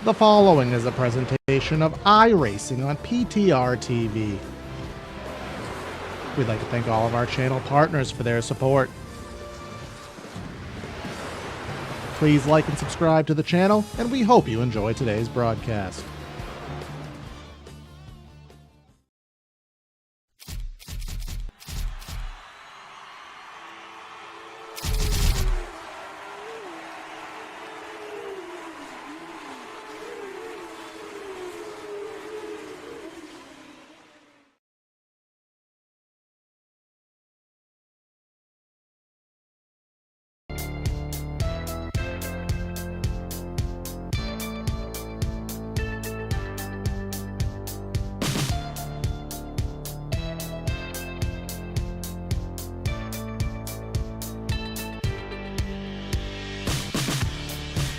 The following is a presentation of iRacing on PTR TV. We'd like to thank all of our channel partners for their support. Please like and subscribe to the channel, and we hope you enjoy today's broadcast.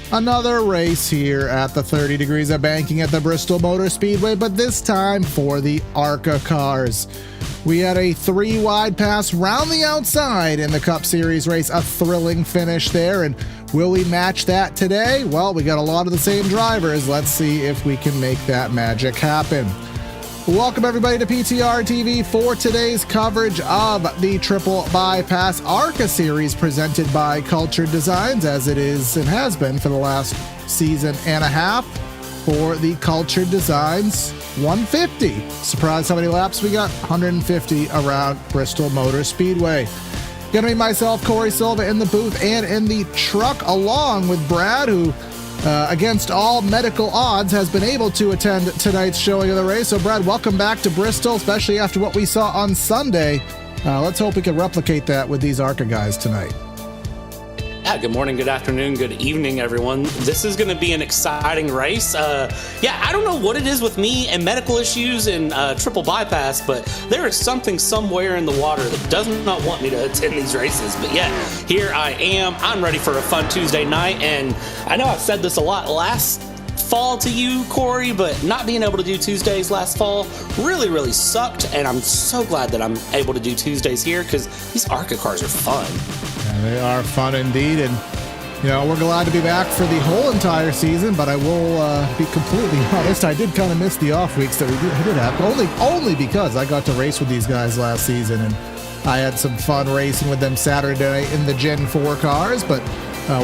Another race here at the 30 degrees of banking at the Bristol Motor Speedway, but this time for the ARCA cars. We had a 3-wide pass round the outside in the Cup Series race, a thrilling finish there, and will we match that today? Well, we got a lot of the same drivers. Let's see if we can make that magic happen. Welcome everybody to PTR TV for today's coverage of the Triple Bypass ARCA series presented by Cultured Designs, as it is and has been for the last season and a half for the Cultured Designs 150. Surprise how many laps we got? 150 around Bristol Motor Speedway. Gonna be myself, Corey Silva, in the booth and in the truck, along with Brad, who against all medical odds, has been able to attend tonight's showing of the race. So, Brad, welcome back to Bristol, especially after what we saw on Sunday. Let's hope we can replicate that with these ARCA guys tonight. Yeah, good morning, good afternoon, good evening, everyone. This is going to be an exciting race. I don't know what it is with me and medical issues and triple bypass, but there is something somewhere in the water that does not want me to attend these races. But yeah, here I am. I'm ready for a fun Tuesday night, and I know I've said this a lot last fall to you, Corey, but not being able to do Tuesdays last fall really sucked, and I'm so glad that I'm able to do Tuesdays here because these ARCA cars are fun. Yeah, they are fun indeed, and you know, we're glad to be back for the whole entire season, but I will be completely honest, I did kind of miss the off weeks that I did have, only because I got to race with these guys last season, and I had some fun racing with them Saturday night in the Gen 4 cars, but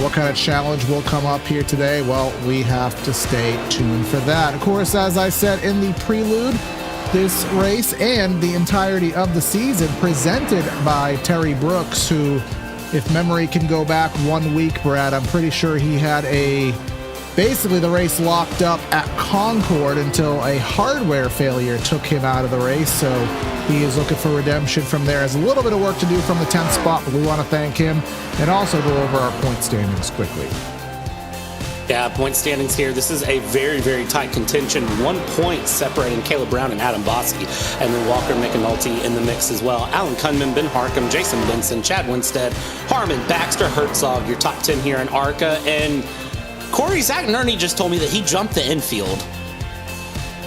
what kind of challenge will come up here today? Well, we have to stay tuned for that. Of course, as I said in the prelude, this race and the entirety of the season presented by Terry Brooks, who, if memory can go back 1 week, Brad, I'm pretty sure he had basically the race locked up at Concord until a hardware failure took him out of the race. So he is looking for redemption from there. Has a little bit of work to do from the 10th spot, but we want to thank him and also go over our point standings quickly. Yeah, point standings here. This is a very tight contention. 1 point separating Caleb Brown and Adam Bosky, and then Walker McAnulty in the mix as well. Alan Kunman, Ben Harcum, Jason Benson, Chad Winstead, Harmon, Baxter, Herzog, your top 10 here in ARCA. And Corey, Zach Nerney just told me that he jumped the infield.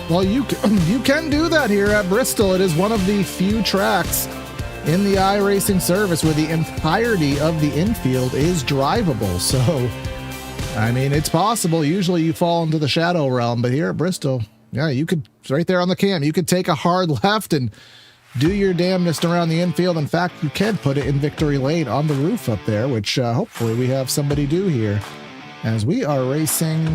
Well, you can do that here at Bristol. It is one of the few tracks in the iRacing service where the entirety of the infield is drivable. So, I mean, it's possible. Usually you fall into the shadow realm, but here at Bristol, yeah, you could, right there on the cam, you could take a hard left and do your damnedest around the infield. In fact, you can put it in victory lane on the roof up there, which hopefully we have somebody do here, as we are racing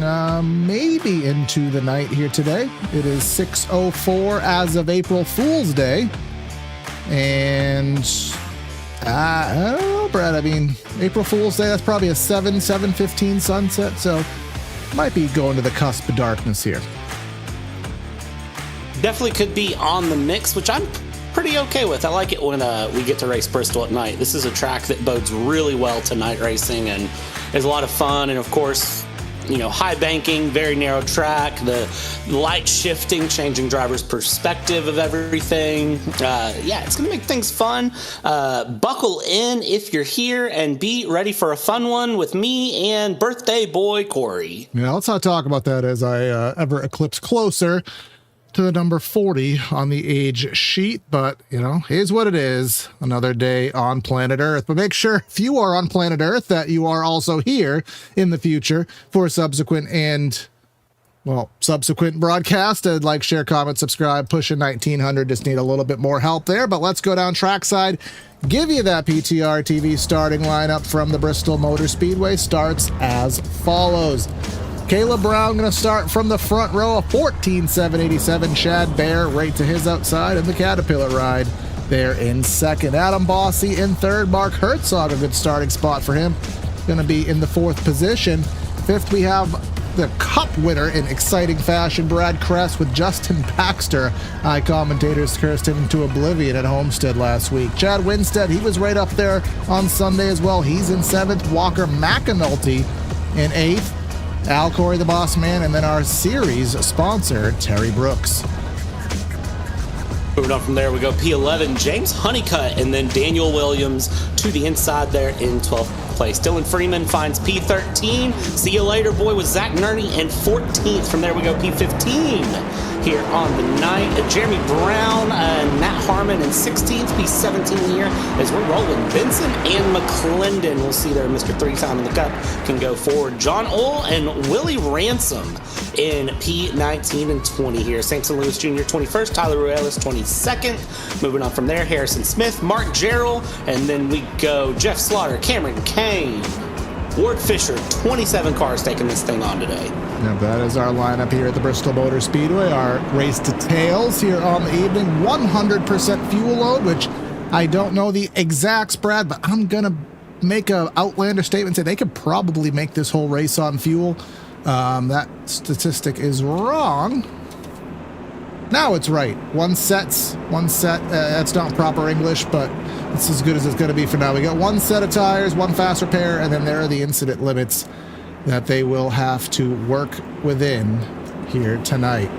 maybe into the night here today. It is 6:04 as of April Fool's Day. And I don't know, Brad. I mean, April Fool's Day, that's probably a 7:15 sunset, so might be going to the cusp of darkness here. Definitely could be on the mix, which I'm pretty okay with. I like it when we get to race Bristol at night. This is a track that bodes really well to night racing and is a lot of fun. And of course, you know, high banking, very narrow track, the light shifting, changing driver's perspective of everything. Yeah, it's going to make things fun. Buckle in if you're here and be ready for a fun one with me and birthday boy Corey. Yeah, let's not talk about that as I ever eclipse closer to the number 40 on the age sheet, but you know, here's what it is. Another day on planet Earth. But make sure if you are on planet Earth that you are also here in the future for subsequent and Well, subsequent broadcast, like, share, comment, subscribe, pushing 1900. Just need a little bit more help there. But let's go down trackside, give you that PTR TV starting lineup from the Bristol Motor Speedway. Starts as follows. Caleb Brown going to start from the front row, a 14.787. Chad Bear right to his outside in the Caterpillar ride there in second. Adam Bossy in third. Mark Herzog, a good starting spot for him, going to be in the fourth position. Fifth, we have the Cup winner in exciting fashion, Brad Kress, with Justin Baxter. Commentators cursed him into oblivion at Homestead last week. Chad Winstead, he was right up there on Sunday as well. He's in seventh. Walker McAnulty in eighth. Al Corey, the boss man, and then our series sponsor, Terry Brooks. Moving on from there, we go P11, James Honeycutt, and then Daniel Williams to the inside there in 12th place. Dylan Freeman finds P13. See you later, boy, with Zach Nerney in 14th. From there, we go P15 here on the night. Jeremy Brown and Matt Harmon in 16th, P17 here as we're rolling. Benson and McClendon, we'll see there, Mr. Three-time in the Cup, can go forward. John Ohl and Willie Ransom in P19 and 20 here. Samson Lewis Jr. 21st, Tyler Ruelas 22nd. Moving on from there, Harrison Smith, Mark Gerald, and then we go Jeff Slaughter, Cameron Kane, Ward Fisher. 27 cars taking this thing on today. Now that is our lineup here at the Bristol Motor Speedway. Our race details here on the evening. 100% fuel load, which I don't know the exacts, Brad, but I'm going to make a outlander statement, say they could probably make this whole race on fuel. That statistic is wrong. Now it's right. One set. That's not proper English, but it's as good as it's going to be for now. We got one set of tires, one fast repair, and then there are the incident limits that they will have to work within here tonight.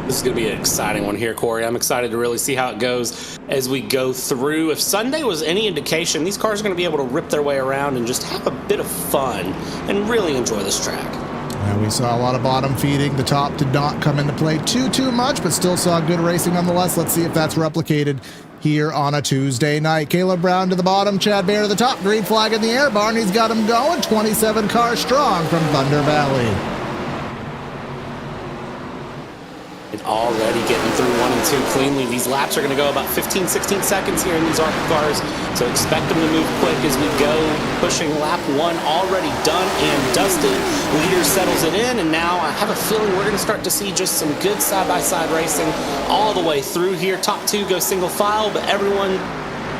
This is going to be an exciting one here, Corey. I'm excited to really see how it goes as we go through. If Sunday was any indication, these cars are going to be able to rip their way around and just have a bit of fun and really enjoy this track. Yeah, we saw a lot of bottom feeding. The top did not come into play too much, but still saw good racing nonetheless. Let's see if that's replicated here on a Tuesday night. Caleb Brown to the bottom, Chad Bear to the top, green flag in the air. Barney's got him going, 27 cars strong from Thunder Valley. And already getting through 1 and 2 cleanly. These laps are going to go about 15, 16 seconds here in these ARCA cars, so expect them to move quick as we go. Pushing lap 1 already done and dusted. Leader settles it in, and now I have a feeling we're going to start to see just some good side-by-side racing all the way through here. Top 2 go single file, but everyone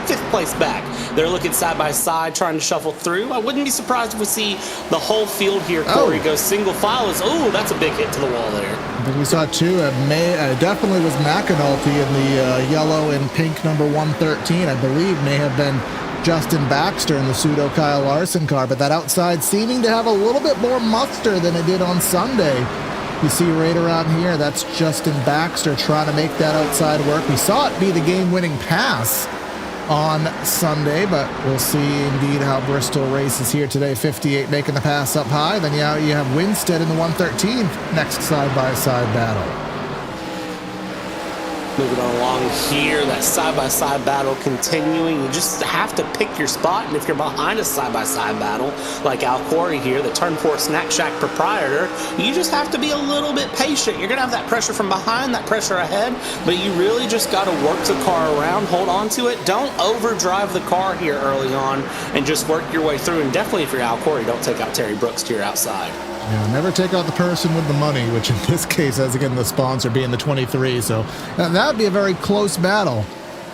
5th place back. They're looking side by side, trying to shuffle through. I wouldn't be surprised if we see the whole field here, Corey, go single file. Oh, that's a big hit to the wall there. I think we saw two. Definitely was McAnulty in the yellow and pink number 113. I believe may have been Justin Baxter in the pseudo Kyle Larson car, but that outside seeming to have a little bit more muster than it did on Sunday. You see right around here, that's Justin Baxter trying to make that outside work. We saw it be the game-winning pass on Sunday, but we'll see indeed how Bristol races here today. 58 making the pass up high. Then you have Winstead in the 113 next side-by-side battle. Moving on along here, that side-by-side battle continuing. You just have to pick your spot, and if you're behind a side-by-side battle, like Al Corey here, the Turn 4 Snack Shack proprietor, you just have to be a little bit patient. You're going to have that pressure from behind, that pressure ahead, but you really just got to work the car around, hold on to it. Don't overdrive the car here early on, and just work your way through. And definitely if you're Al Corey, don't take out Terry Brooks to your outside. Yeah, never take out the person with the money, which in this case, as again, the sponsor being the 23. So that would be a very close battle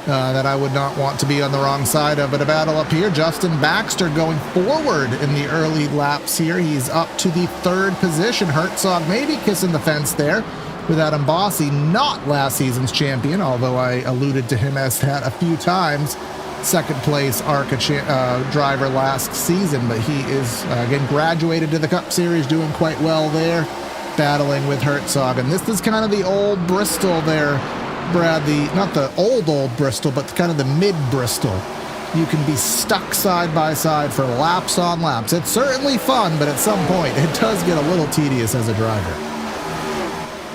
that I would not want to be on the wrong side of. But a battle up here, Justin Baxter going forward in the early laps here. He's up to the 3rd position. Herzog maybe kissing the fence there with Adam Bossy, not last season's champion, although I alluded to him as that a few times. 2nd place ARCA driver last season, but he is again graduated to the Cup Series, doing quite well there, battling with Herzog. And this is kind of the old Bristol there, Brad, not the old Bristol, but kind of the mid Bristol. You can be stuck side by side for laps on laps. It's certainly fun, but at some point it does get a little tedious as a driver.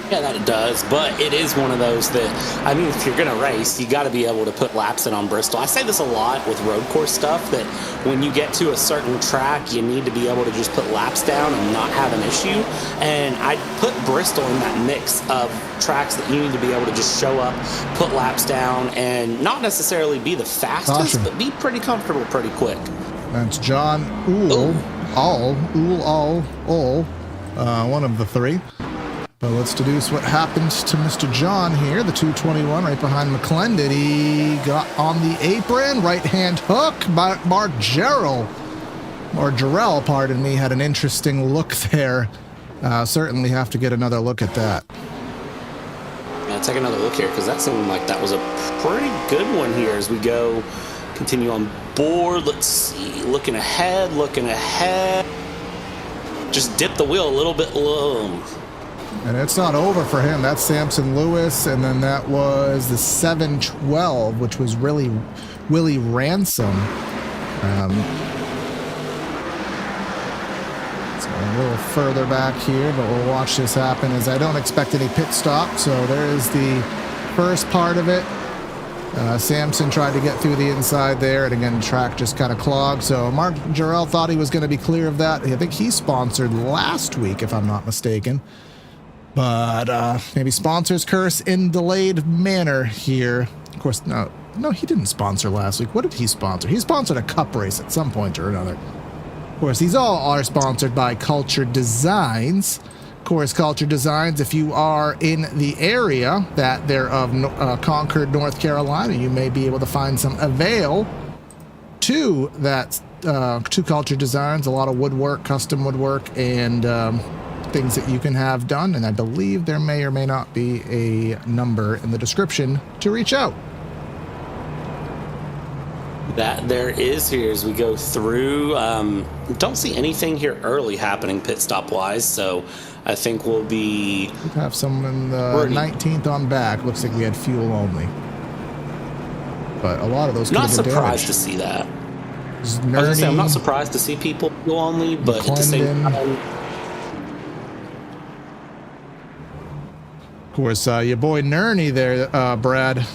Yeah, that it does, but it is one of those that, I mean, if you're going to race, you got to be able to put laps in on Bristol. I say this a lot with road course stuff, that when you get to a certain track, you need to be able to just put laps down and not have an issue. And I put Bristol in that mix of tracks that you need to be able to just show up, put laps down, and not necessarily be the fastest, but be pretty comfortable pretty quick. That's John one of the three. But let's deduce what happened to Mr. John here. The 221 right behind McClendon. He got on the apron. Right-hand hook by Mark Jarrell. Or Jarrell, pardon me, had an interesting look there. Certainly have to get another look at that. Yeah, take another look here, because that seemed like that was a pretty good one here as we go. Continue on board. Let's see. Looking ahead. Just dip the wheel a little bit low. And it's not over for him. That's Samson Lewis, and then that was the 712, which was really Willie Ransom. So a little further back here, but we'll watch this happen as I don't expect any pit stop. So there is the first part of it. Samson tried to get through the inside there, and again, the track just kind of clogged. So Mark Jarrell thought he was going to be clear of that. I think he sponsored last week, if I'm not mistaken. But maybe sponsors curse in delayed manner here. Of course, no, he didn't sponsor last week. What did he sponsor? He sponsored a cup race at some point or another. Of course, these all are sponsored by Culture Designs. Of course, Culture Designs, if you are in the area that they're of Concord, North Carolina, you may be able to find some avail to that, to Culture Designs. A lot of woodwork, custom woodwork, and things that you can have done, and I believe there may or may not be a number in the description to reach out. That there is here as we go through. Don't see anything here early happening pit stop wise, so I think we'll be... We have some in the 19th on back. Looks like we had fuel only. But a lot of those could have been surprised damaged. To see that. I was gonna say, I'm not surprised to see people fuel only, but at the same time... Of course, your boy Nerney there, Brad,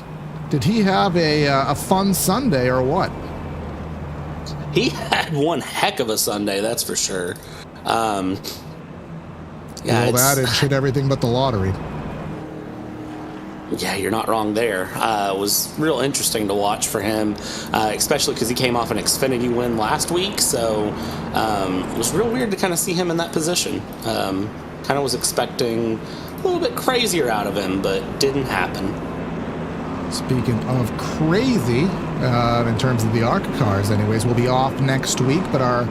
did he have a fun Sunday or what? He had one heck of a Sunday, that's for sure. Yeah, the old adage, hit everything but the lottery. Yeah, you're not wrong there. It was real interesting to watch for him, especially because he came off an Xfinity win last week, so it was real weird to kind of see him in that position. Kind of was expecting a little bit crazier out of him, but didn't happen. Speaking of crazy, in terms of the ARCA cars anyways, we'll be off next week, but our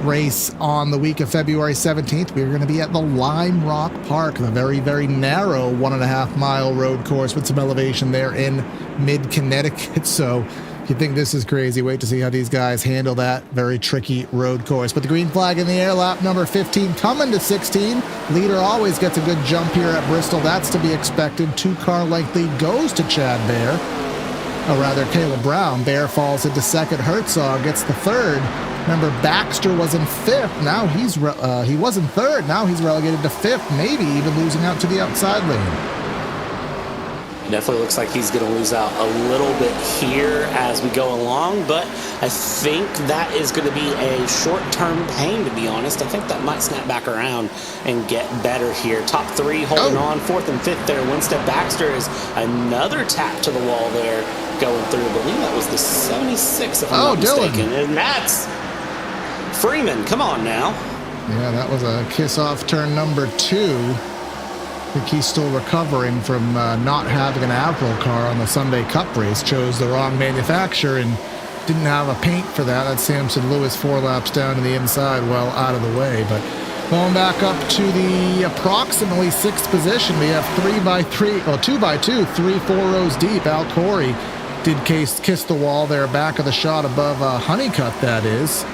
race on the week of February 17th, we're going to be at the Lime Rock Park, the very, very narrow 1.5-mile road course with some elevation there in mid-Connecticut. So if you think this is crazy, wait to see how these guys handle that very tricky road course. But the green flag in the air, lap number 15 coming to 16. Leader always gets a good jump here at Bristol. That's to be expected. 2-car length lead goes to Chad Bear. Or rather, Caleb Brown. Bear falls into second. Herzog gets the third. Remember, Baxter was in fifth. Now he was in third. Now he's relegated to fifth, maybe even losing out to the outside lane. It definitely looks like he's going to lose out a little bit here as we go along, but I think that is going to be a short-term pain, to be honest. I think that might snap back around and get better here. Top three holding on, fourth and fifth there. Winstead Baxter is another tap to the wall there going through. I believe that was the 76, if I'm not mistaken. And that's Freeman. Come on now. Yeah, that was a kiss-off turn number 2. I think he's still recovering from not having an April car on the Sunday Cup race. Chose the wrong manufacturer and didn't have a paint for that. That's Samson Lewis 4 laps down to the inside, well out of the way. But going back up to the approximately 6th position, we have 3x3, well 2x2, 3-4 rows deep. Al Corey did kiss the wall there, back of the shot above Honeycutt, that is.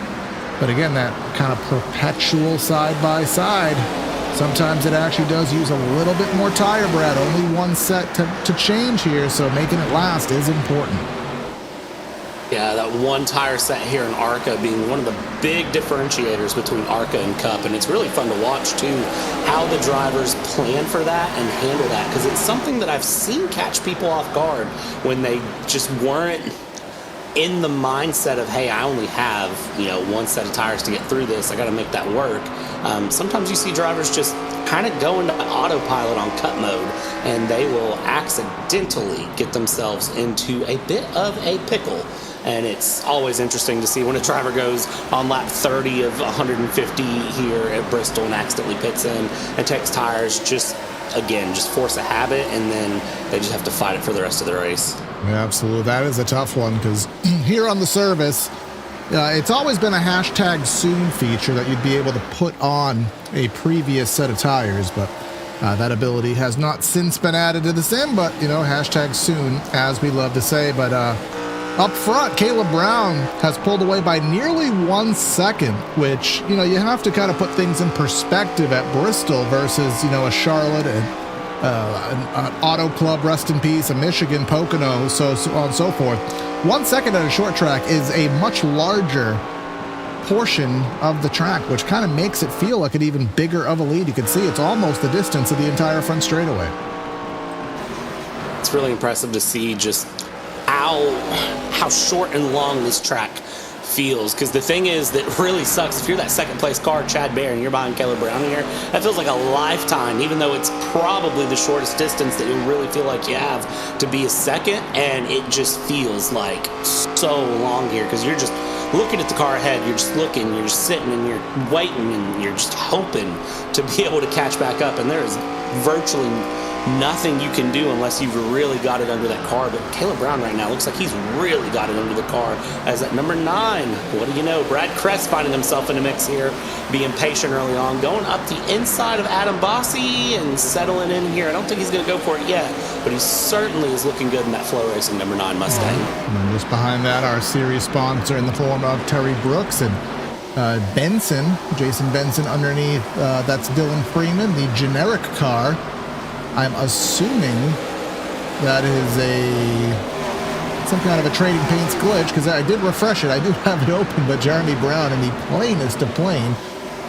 But again, that kind of perpetual side-by-side. Sometimes it actually does use a little bit more tire, Brad. Only one set to change here, so making it last is important. Yeah, that one tire set here in ARCA being one of the big differentiators between ARCA and Cup, and it's really fun to watch too how the drivers plan for that and handle that, because it's something that I've seen catch people off guard when they just weren't in the mindset of, hey, I only have, one set of tires to get through this. I got to make that work. Sometimes you see drivers just kind of go into autopilot on cut mode, and they will accidentally get themselves into a bit of a pickle. And it's always interesting to see when a driver goes on lap 30 of 150 here at Bristol and accidentally pits in and takes tires, just force a habit, and then they just have to fight it for the rest of the race. Yeah, absolutely. That is a tough one, because here on the service, it's always been a hashtag soon feature that you'd be able to put on a previous set of tires, but that ability has not since been added to the sim, but, hashtag soon, as we love to say. But up front, Caleb Brown has pulled away by nearly 1 second, which, you have to kind of put things in perspective at Bristol versus, a Charlotte and an Auto Club, rest in peace, a Michigan, Pocono, so on and so forth. 1 second at a short track is a much larger portion of the track, which kind of makes it feel like an even bigger of a lead. You can see it's almost the distance of the entire front straightaway. It's really impressive to see just how short and long this track feels, because the thing is that really sucks, if you're that second place car, Chad Bear, and you're behind Caleb Brown here, that feels like a lifetime, even though it's probably the shortest distance that you really feel like you have to be a second, and it just feels like so long here, because you're just looking at the car ahead, you're just looking, you're just sitting, and you're waiting, and you're just hoping to be able to catch back up, and there is virtually nothing you can do unless you've really got it under that car. But Caleb Brown right now looks like he's really got it under the car, as at number 9. What do you know? Brad Kress finding himself in the mix here, being patient early on, going up the inside of Adam Bossi and settling in here. I don't think he's going to go for it yet, but he certainly is looking good in that Flow Racing number 9 Mustang. And then just behind that, our series sponsor in the form of Terry Brooks and Benson, Jason Benson underneath. That's Dylan Freeman, the generic car. I'm assuming that is some kind of a Trading Paints glitch, because I did refresh it. I do have it open, but Jeremy Brown in the plainest of plain,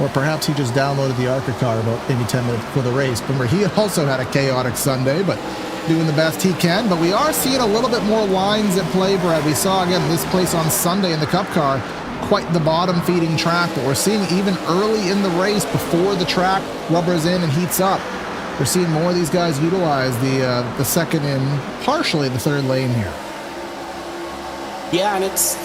or perhaps he just downloaded the ARCA car about maybe 10 minutes before the race. Remember, he also had a chaotic Sunday, but doing the best he can. But we are seeing a little bit more lines at play, Brad. We saw, again, this place on Sunday in the Cup car, quite the bottom feeding track, but we're seeing even early in the race, before the track rubbers in and heats up, we're seeing more of these guys utilize the second and partially the third lane here. Yeah, and it's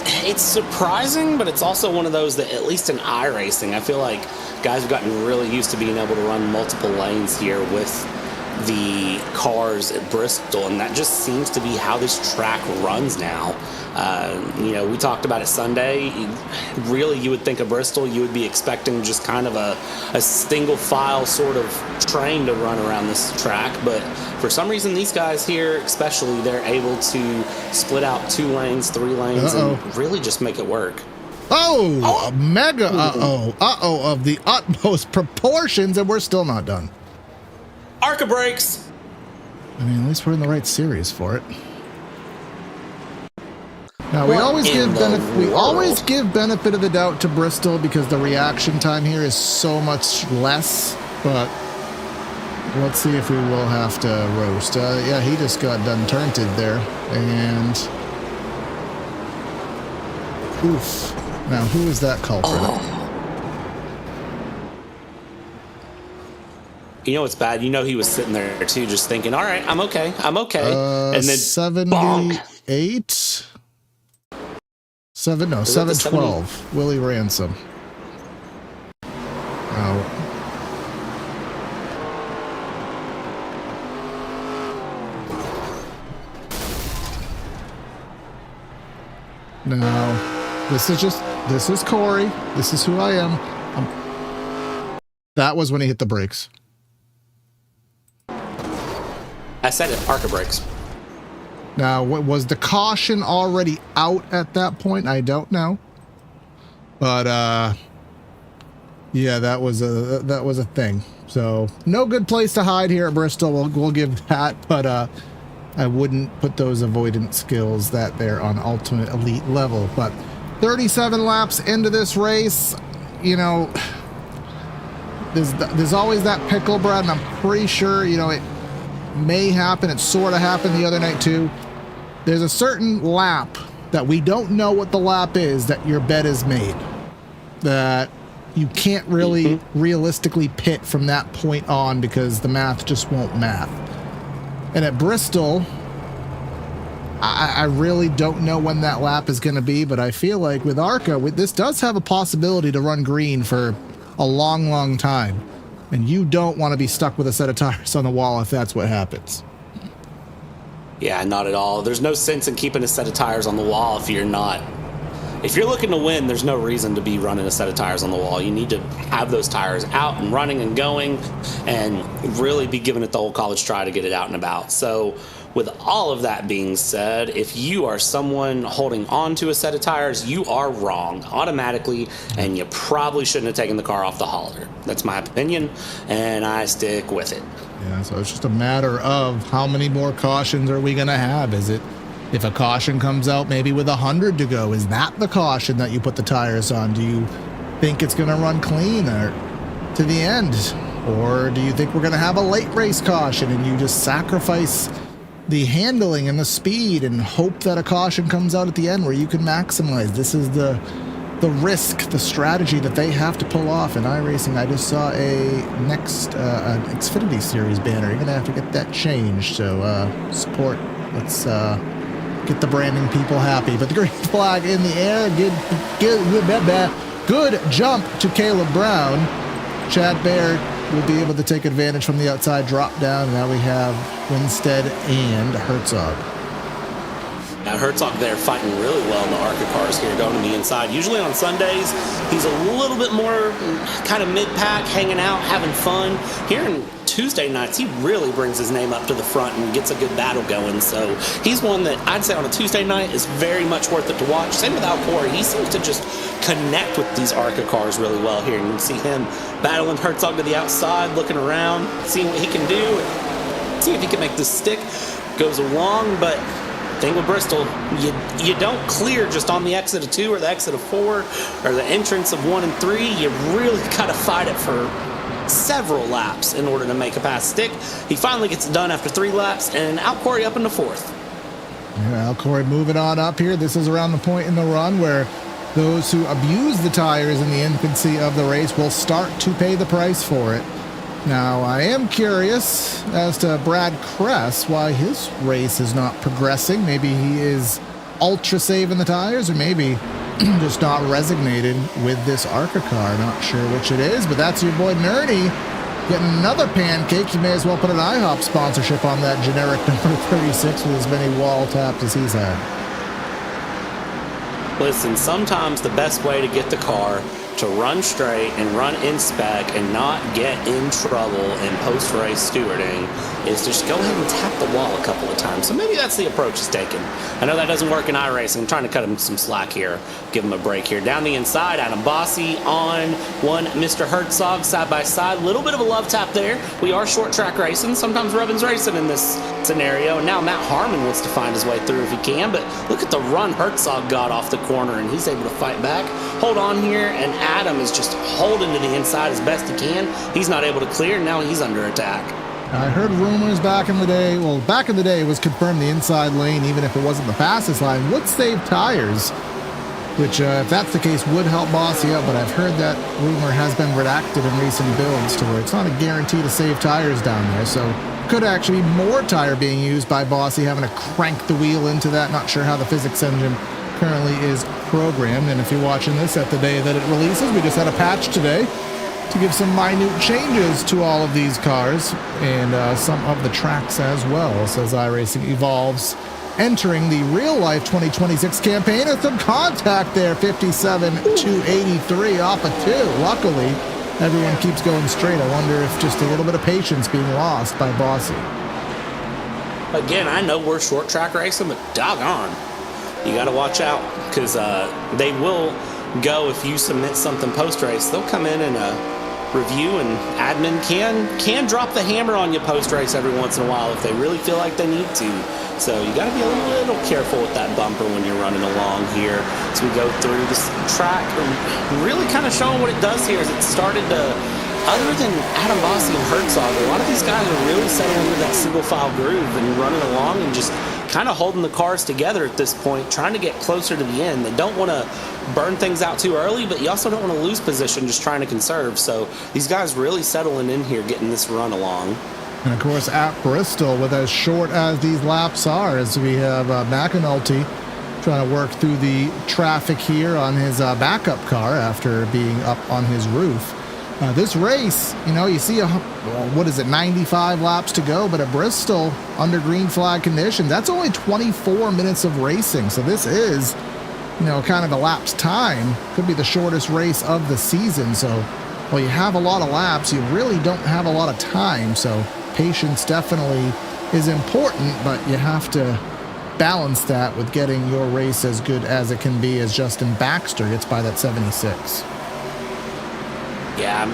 surprising, but it's also one of those that, at least in iRacing, I feel like guys have gotten really used to being able to run multiple lanes here with the cars at Bristol, and that just seems to be how this track runs now. We talked about it Sunday. Really, you would think of Bristol, you would be expecting just kind of a single file sort of train to run around this track, but for some reason these guys here especially, they're able to split out 2 lanes, 3 lanes, and really just make it work. A mega of the utmost proportions, and we're still not done. ARCA brakes. I mean, at least we're in the right series for it. Now, we always give benefit of the doubt to Bristol, because the reaction time here is so much less, but let's see if we will have to roast. Yeah, he just got done turnted there, and oof. Now, who is that culprit? You know what's bad? You know he was sitting there too, just thinking, all right, I'm okay. And then 78? 712. Willie Ransom. Now, this is Corey. This is who I am. That was when he hit the brakes. I said it, ARCA brakes. Now, was the caution already out at that point? I don't know. But, yeah, that was a thing. So, no good place to hide here at Bristol. We'll give that. But, I wouldn't put those avoidance skills that they're on ultimate elite level. But 37 laps into this race, you know, there's always that pickle, Brad, and I'm pretty sure, you know, it may happen. It sort of happened the other night too. There's a certain lap that we don't know what the lap is that your bet is made, that you can't really realistically pit from that point on because the math just won't math. And at Bristol, I really don't know when that lap is going to be, but I feel like with ARCA, this does have a possibility to run green for a long, long time. And you don't want to be stuck with a set of tires on the wall if that's what happens. Yeah, not at all. There's no sense in keeping a set of tires on the wall if you're looking to win. There's no reason to be running a set of tires on the wall. You need to have those tires out and running and going and really be giving it the whole college try to get it out and about. So with all of that being said, if you are someone holding on to a set of tires, you are wrong automatically, and you probably shouldn't have taken the car off the hauler. That's my opinion, and I stick with it. Yeah, so it's just a matter of how many more cautions are we going to have? Is it, if a caution comes out maybe with 100 to go, is that the caution that you put the tires on? Do you think it's going to run clean or to the end? Or do you think we're going to have a late race caution and you just sacrifice the handling and the speed and hope that a caution comes out at the end where you can maximize? This is the risk, the strategy that they have to pull off in iRacing. I just saw an Xfinity Series banner. You're going to have to get that changed. So support. Let's get the branding people happy. But the green flag in the air. Good jump to Caleb Brown. Chad Baird will be able to take advantage from the outside drop down. Now we have Winstead and Herzog. Now Herzog there fighting really well in the ARCA cars here, going to the inside. Usually on Sundays, he's a little bit more kind of mid-pack, hanging out, having fun. Here in Tuesday nights, he really brings his name up to the front and gets a good battle going. So he's one that I'd say on a Tuesday night is very much worth it to watch. Same with Al Corey. He seems to just connect with these ARCA cars really well here. And you can see him battling Herzog to the outside, looking around, seeing what he can do, see if he can make this stick. Goes along, but thing with Bristol, you don't clear just on the exit of 2 or the exit of 4 or the entrance of 1 and 3. You really gotta fight it for several laps in order to make a pass stick. He finally gets it done after 3 laps, and Al Corey up into 4th. Yeah, Al Corey moving on up here. This is around the point in the run where those who abuse the tires in the infancy of the race will start to pay the price for it. Now, I am curious as to Brad Kress, why his race is not progressing. Maybe he is ultra saving the tires, or maybe just not resonated with this ARCA car. Not sure which it is, but that's your boy Nerdy getting another pancake. You may as well put an IHOP sponsorship on that generic number 36 with as many wall taps as he's had. Listen, sometimes the best way to get the car to run straight and run in spec and not get in trouble in post-race stewarding is just go ahead and tap the wall a couple of times. So maybe that's the approach he's taken. I know that doesn't work in iRacing. I'm trying to cut him some slack here, give him a break here. Down the inside, Adam Bossy on one, Mr. Herzog side by side. Little bit of a love tap there. We are short track racing. Sometimes Rubbin's racing in this scenario. And now Matt Harmon wants to find his way through if he can. But look at the run Herzog got off the corner, and he's able to fight back. Hold on here, and Adam is just holding to the inside as best he can. He's not able to clear, and now he's under attack. I heard rumors back in the day, well, back in the day it was confirmed the inside lane, even if it wasn't the fastest line, would save tires, which if that's the case would help Bossy out, but I've heard that rumor has been redacted in recent builds to where it's not a guarantee to save tires down there, so could actually be more tire being used by Bossy having to crank the wheel into that. Not sure how the physics engine currently is programmed, and if you're watching this at the day that it releases, we just had a patch today to give some minute changes to all of these cars and some of the tracks as well. Says iRacing evolves, entering the real life 2026 campaign with some contact there. 57 to 83 off of 2. Luckily, everyone keeps going straight. I wonder if just a little bit of patience being lost by Bossy. Again, I know we're short track racing, but doggone, you got to watch out, because they will go, if you submit something post-race, they'll come in and review, and admin can drop the hammer on you post-race every once in a while if they really feel like they need to. So you got to be a little careful with that bumper when you're running along here. As we go through this track, really kind of showing what it does here is it started to, other than Adam Bossi and Herzog, a lot of these guys are really settling into that single file groove and running along and just kind of holding the cars together at this point, trying to get closer to the end. They don't want to burn things out too early, but you also don't want to lose position just trying to conserve. So these guys really settling in here, getting this run along. And of course at Bristol, with as short as these laps are, as we have McAnulty trying to work through the traffic here on his backup car after being up on his roof. This race, you see, 95 laps to go, but at Bristol, under green flag conditions, that's only 24 minutes of racing. So this is, kind of elapsed time. Could be the shortest race of the season. So while you have a lot of laps, you really don't have a lot of time. So patience definitely is important, but you have to balance that with getting your race as good as it can be, as Justin Baxter gets by that 76. Yeah,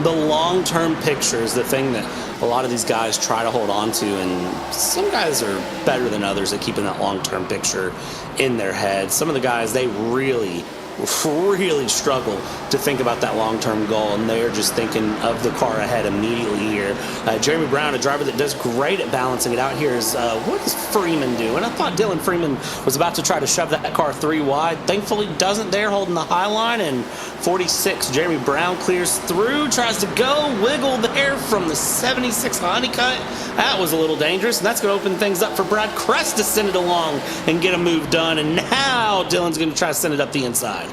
the long-term picture is the thing that a lot of these guys try to hold on to, and some guys are better than others at keeping that long-term picture in their head. Some of the guys, they really struggle to think about that long-term goal, and they're just thinking of the car ahead immediately here. Jeremy Brown, a driver that does great at balancing it out here, is what does Freeman do? And I thought Dylan Freeman was about to try to shove that car 3 wide. Thankfully doesn't there, holding the high line, and 46, Jeremy Brown clears through, tries to go, wiggle there from the 76 Honeycutt. That was a little dangerous, and that's going to open things up for Brad Crest to send it along and get a move done, and now Dylan's going to try to send it up the inside.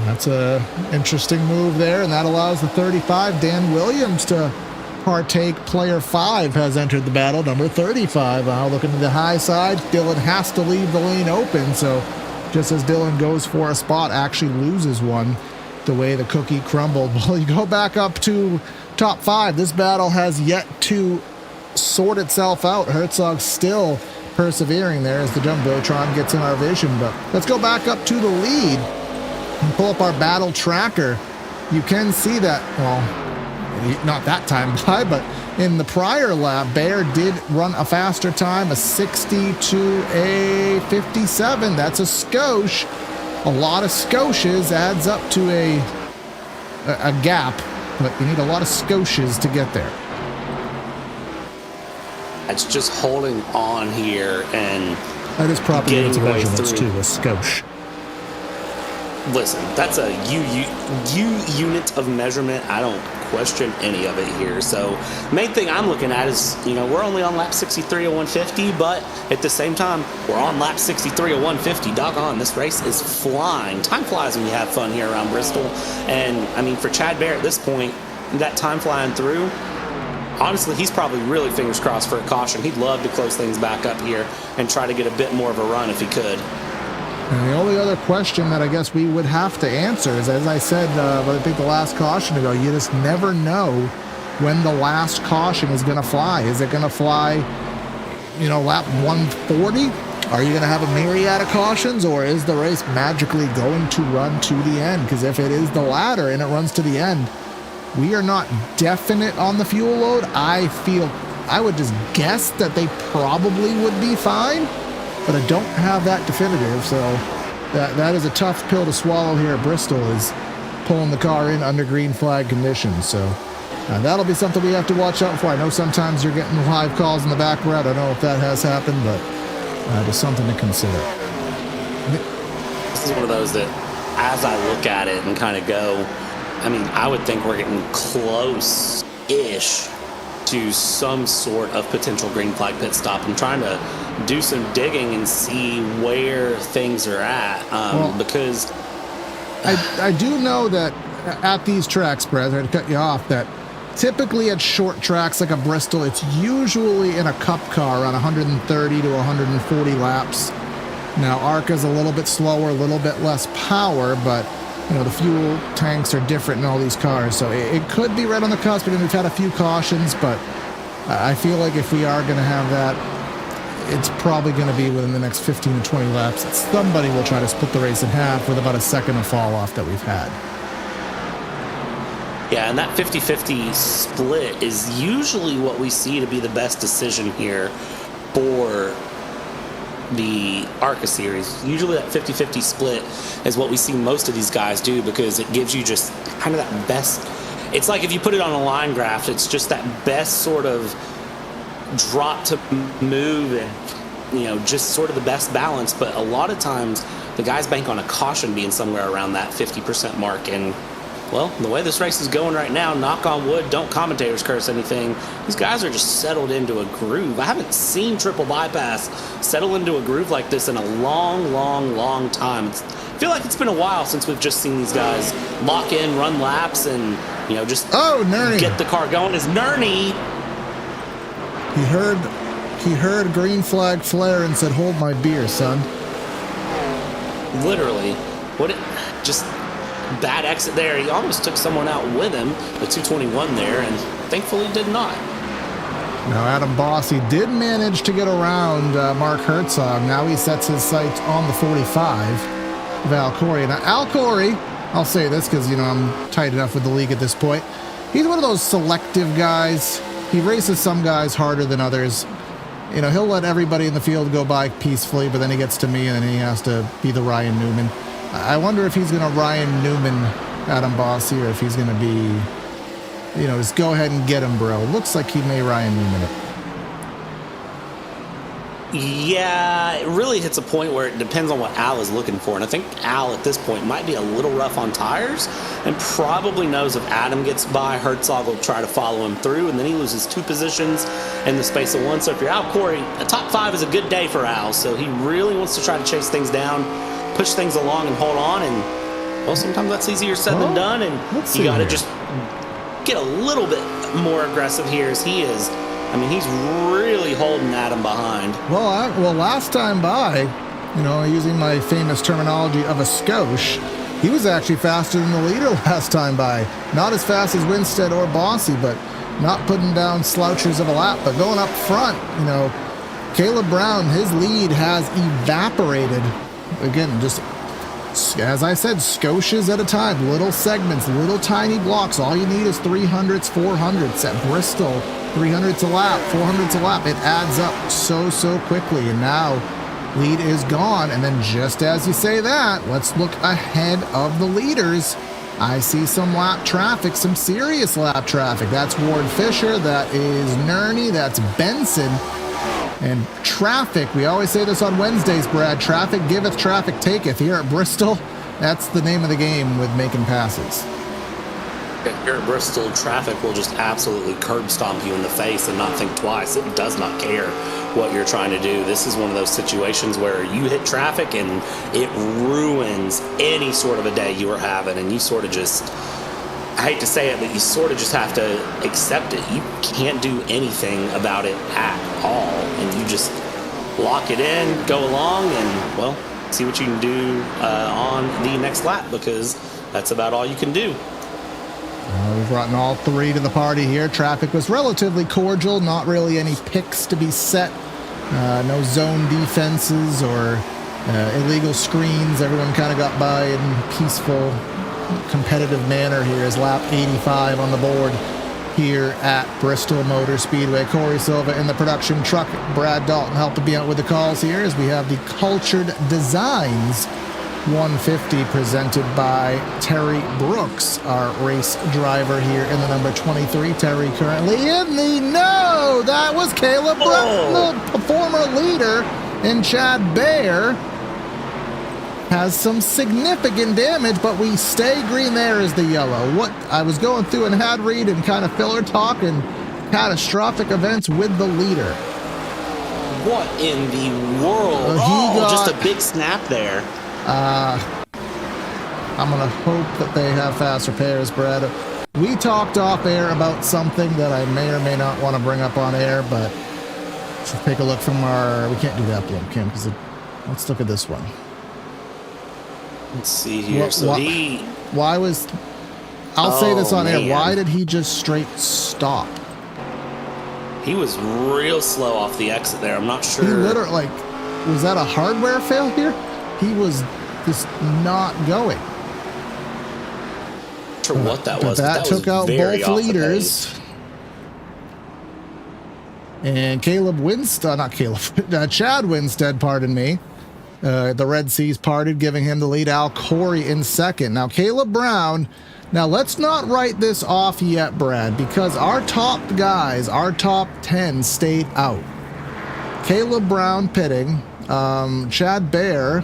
That's a interesting move there, and that allows the 35, Dan Williams, to partake. Player 5 has entered the battle, number 35. Looking to the high side, Dylan has to leave the lane open, so just as Dylan goes for a spot, actually loses one the way the cookie crumbled. Well, you go back up to top 5. This battle has yet to sort itself out. Herzog still persevering there as the Jumbotron gets in our vision, but let's go back up to the lead and pull up our battle tracker. You can see that, well, not that time by, but in the prior lap, Bayer did run a faster time, a 60 to a 57. That's a skosh. A lot of skoshes adds up to a gap, but you need a lot of skoshes to get there. It's just holding on here and that is proper units of getting measurements through. too, a skosh. Listen, that's a U unit of measurement. I don't question any of it here. So main thing I'm looking at is, we're only on lap 63 of 150, but at the same time, we're on lap 63 of 150. Doggone, this race is flying. Time flies when you have fun here around Bristol. And, for Chad Baer at this point, that time flying through, honestly, he's probably really fingers crossed for a caution. He'd love to close things back up here and try to get a bit more of a run if he could. And the only other question that I guess we would have to answer is, as I said, I think the last caution ago, you just never know when the last caution is going to fly. Is it going to fly, lap 140? Are you going to have a myriad of cautions, or is the race magically going to run to the end? Because if it is the latter and it runs to the end, we are not definite on the fuel load. I would just guess that they probably would be fine, but I don't have that definitive, so that is a tough pill to swallow here at Bristol, is pulling the car in under green flag conditions. So that'll be something we have to watch out for. I know sometimes you're getting live calls in the background. I don't know if that has happened, but just something to consider. This is one of those that, as I look at it and kind of go, I would think we're getting close-ish to some sort of potential green flag pit stop. I'm trying to do some digging and see where things are at, because I do know that at these tracks, Brad, I had to cut you off, that typically at short tracks like a Bristol, it's usually in a cup car on 130 to 140 laps. Now, ARCA's a little bit slower, a little bit less power, but the fuel tanks are different in all these cars, so it could be right on the cusp. We've had a few cautions, but I feel like if we are going to have that, it's probably going to be within the next 15 to 20 laps. Somebody will try to split the race in half with about a second of fall off that we've had. Yeah, and that 50-50 split is usually what we see to be the best decision here for the ARCA series. Usually that 50-50 split is what we see most of these guys do, because it gives you just kind of that best. It's like if you put it on a line graph, it's just that best sort of drop to move and, just sort of the best balance. But a lot of times the guys bank on a caution being somewhere around that 50% mark. And well, the way this race is going right now, knock on wood, don't commentators curse anything, these guys are just settled into a groove. I haven't seen triple bypass settle into a groove like this in a long time. I feel like it's been a while since we've just seen these guys lock in, run laps, and just get the car going. Is Nerney? He heard green flag flare and said, "Hold my beer, son." Literally. Just bad exit there. He almost took someone out with him, the 221 there, and thankfully did not. Now Adam Bossy did manage to get around Mark Herzog. Now he sets his sights on the 45 of Al Corey. Now Al Corey, I'll say this because I'm tight enough with the league at this point, he's one of those selective guys. He races some guys harder than others. He'll let everybody in the field go by peacefully, but then he gets to me and then he has to be the Ryan Newman. I wonder if he's going to Ryan Newman Adam Bossy, or if he's going to be, just go ahead and get him, bro. Looks like he may Ryan Newman it. Yeah, it really hits a point where it depends on what Al is looking for. And I think Al at this point might be a little rough on tires and probably knows if Adam gets by, Herzog will try to follow him through, and then he loses 2 positions in the space of 1. So if you're Al Corey, a top 5 is a good day for Al. So he really wants to try to chase things down, push things along and hold on, and well, sometimes that's easier said than done, and you got to just get a little bit more aggressive here as he is. I mean, he's really holding Adam behind. Well, last time by, using my famous terminology of a skosh, he was actually faster than the leader last time by. Not as fast as Winstead or Bossy, but not putting down slouchers of a lap, but going up front. Caleb Brown, his lead has evaporated. Again, just as I said, skoshes at a time, little segments, little tiny blocks. All you need is 300s, 400s at Bristol, 300s a lap, 400s a lap. It adds up so quickly, and now lead is gone. And then just as you say that, let's look ahead of the leaders. I see some lap traffic, some serious lap traffic. That's Ward Fisher, that is Nerney, that's Benson. And traffic, we always say this on Wednesdays, Brad, traffic giveth, traffic taketh. Here at Bristol, that's the name of the game with making passes. Here at Bristol, traffic will just absolutely curb stomp you in the face and not think twice. It does not care what you're trying to do. This is one of those situations where you hit traffic and it ruins any sort of a day you are having, and you sort of just, I hate to say it, but you sort of just have to accept it. You can't do anything about it at all, and you just lock it in, go along, and, well, see what you can do on the next lap, because that's about all you can do. We've brought all 3 to the party here. Traffic was relatively cordial, not really any picks to be set, no zone defenses or illegal screens. Everyone kind of got by in peaceful, competitive manner here as lap 85 on the board here at Bristol Motor Speedway. Corey Silva in the production truck. Brad Dalton helping me out with the calls here as we have the Cultured Designs 150 presented by Terry Brooks, our race driver here in the number 23. Terry currently in the no. That was Caleb Brooks, the former leader, and Chad Baer has some significant damage, but we stay green. There is the yellow. What I was going through and had read and kind of filler talk and catastrophic events with the leader. What in the world? Just a big snap there. I'm going to hope that they have fast repairs, Brad. We talked off air about something that I may or may not want to bring up on air, but let's take a look from our, we can't do that one, Kim, because let's look at this one. Let's see here. I'll say this on air. Why did he just straight stop? He was real slow off the exit there. I'm not sure. He literally, was that a hardware failure? He was just not going. sure what that was. That took out both leaders. And Chad Winstead, pardon me. The Red Seas parted, giving him the lead. Al Corey in second. Now, Caleb Brown. Now, let's not write this off yet, Brad, because our top guys, our top 10 stayed out. Caleb Brown pitting. Chad Bear.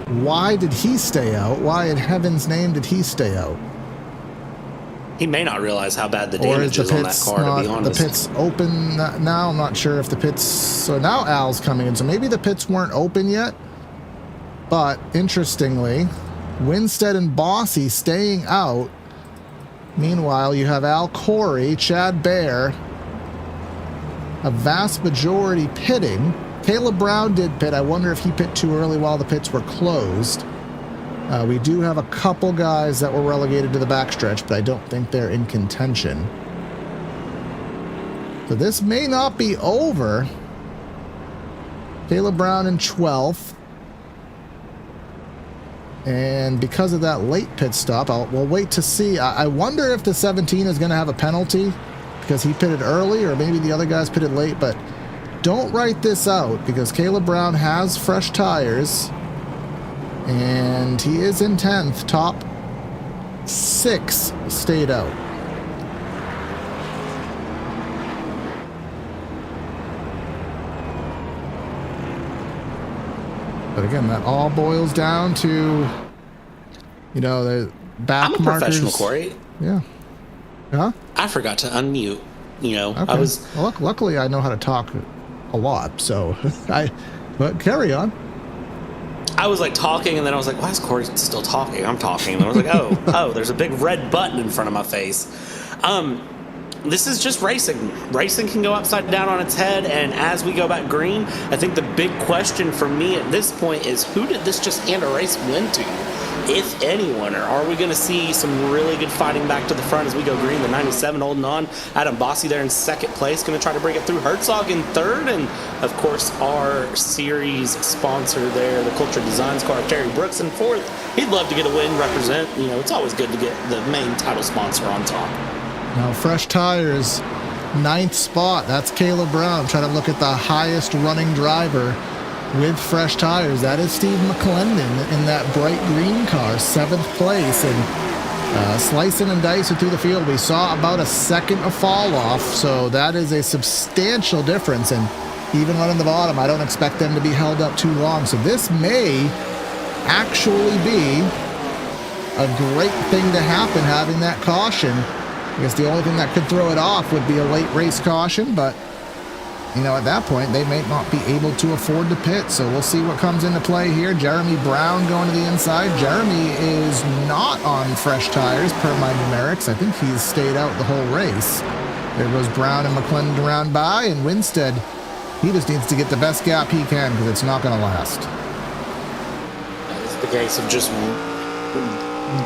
Why did he stay out? Why in heaven's name did he stay out? He may not realize how bad the damage is on that car, to be honest. The pit's open now. I'm not sure if the pit's... So now Al's coming in. So maybe the pits weren't open yet. But interestingly, Winstead and Bossy staying out. Meanwhile, you have Al Corey, Chad Bear, a vast majority pitting. Caleb Brown did pit. I wonder if he pit too early while the pits were closed. We do have a couple guys that were relegated to the backstretch, but I don't think they're in contention. So this may not be over. Caleb Brown in 12th. And because of that late pit stop, we'll wait to see. I wonder if the 17 is going to have a penalty because he pitted early, or maybe the other guys pitted late, but don't write this out because Caleb Brown has fresh tires. And he is in 10th. Top 6 stayed out. But again, that all boils down to, you know, the back I'm a markers. Professional, Corey. Yeah. Huh? I forgot to unmute. You know, okay. I was... Well, luckily, I know how to talk a lot, so but carry on. I was like talking, and then I was like, why is Corey still talking? I'm talking. And I was like, oh, there's a big red button in front of my face. This is just racing. Racing can go upside down on its head, and as we go back green, I think the big question for me at this point is, who did this just hand a race win to, if anyone? Or are we going to see some really good fighting back to the front as we go green? The 97 holding on. Adam Bossy there in second place, going to try to bring it through. Herzog in third, and of course our series sponsor there, the Culture Designs car, Terry Brooks, in fourth. He'd love to get a win, represent. You know, it's always good to get the main title sponsor on top. Now, fresh tires, 9th spot. That's Caleb Brown. Trying to look at the highest running driver with fresh tires. That is Steve McClendon in that bright green car, 7th place. And slicing and dicing through the field, we saw about a second of fall off. So that is a substantial difference. And even running the bottom, I don't expect them to be held up too long. So this may actually be a great thing to happen, having that caution. I guess the only thing that could throw it off would be a late race caution, but, you know, at that point, they may not be able to afford to pit, so we'll see what comes into play here. Jeremy Brown going to the inside. Jeremy is not on fresh tires, per my numerics. I think he's stayed out the whole race. There goes Brown and McClendon around by, and Winstead, he just needs to get the best gap he can, because it's not going to last. It's the case of just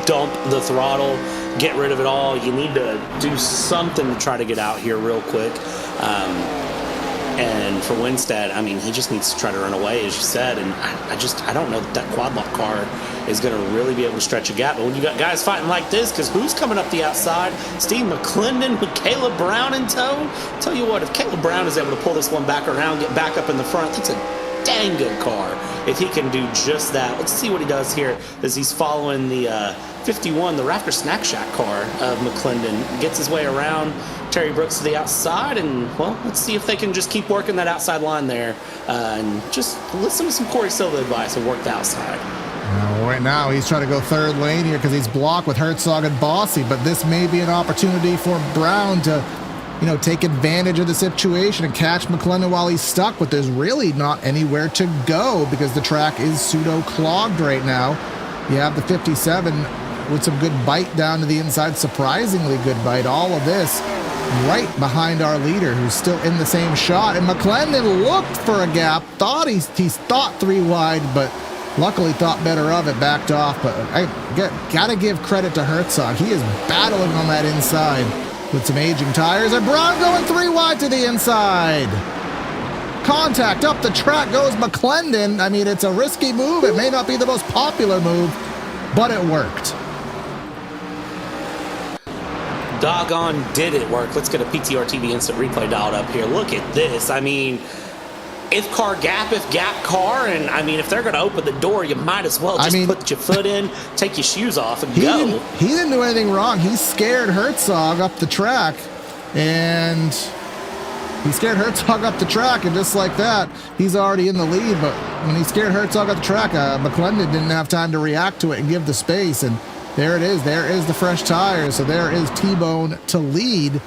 dump the throttle, get rid of it all. You need to do something to try to get out here real quick. And for Winstead, I mean, he just needs to try to run away, as you said. And I don't know that quad lock car is going to really be able to stretch a gap. But when you got guys fighting like this, because who's coming up the outside? Steve McClendon with Caleb Brown in tow. Tell you what, if Caleb Brown is able to pull this one back around, get back up in the front, that's a dang good car. If he can do just that. Let's see what he does here as he's following the 51, the Rafter Snack Shack car of McClendon. Gets his way around Terry Brooks to the outside, and, well, let's see if they can just keep working that outside line there and just listen to some Corey Silva advice and work the outside. Right now, he's trying to go third lane here because he's blocked with Herzog and Bossy, but this may be an opportunity for Brown to, you know, take advantage of the situation and catch McClendon while he's stuck, but there's really not anywhere to go because the track is pseudo-clogged right now. You have the 57 with some good bite down to the inside, surprisingly good bite. All of this right behind our leader, who's still in the same shot. And McClendon looked for a gap, thought he thought 3 wide, but luckily thought better of it, backed off. But I gotta give credit to Herzog. He is battling on that inside with some aging tires. And Brown going 3 wide to the inside. Contact up the track goes McClendon. I mean, it's a risky move. It may not be the most popular move, but it worked. doggone did it work. Let's get a PTR TV instant replay dialed up here. Look at this. I mean, if gap car, and I mean, if they're going to open the door, you might as well just put your foot in, take your shoes off, and go. He didn't do anything wrong. He scared Herzog up the track, and just like that, he's already in the lead. But when he scared Herzog up the track, McClendon didn't have time to react to it and give the space, and there it is. There is the fresh tires. So there is T-Bone to lead,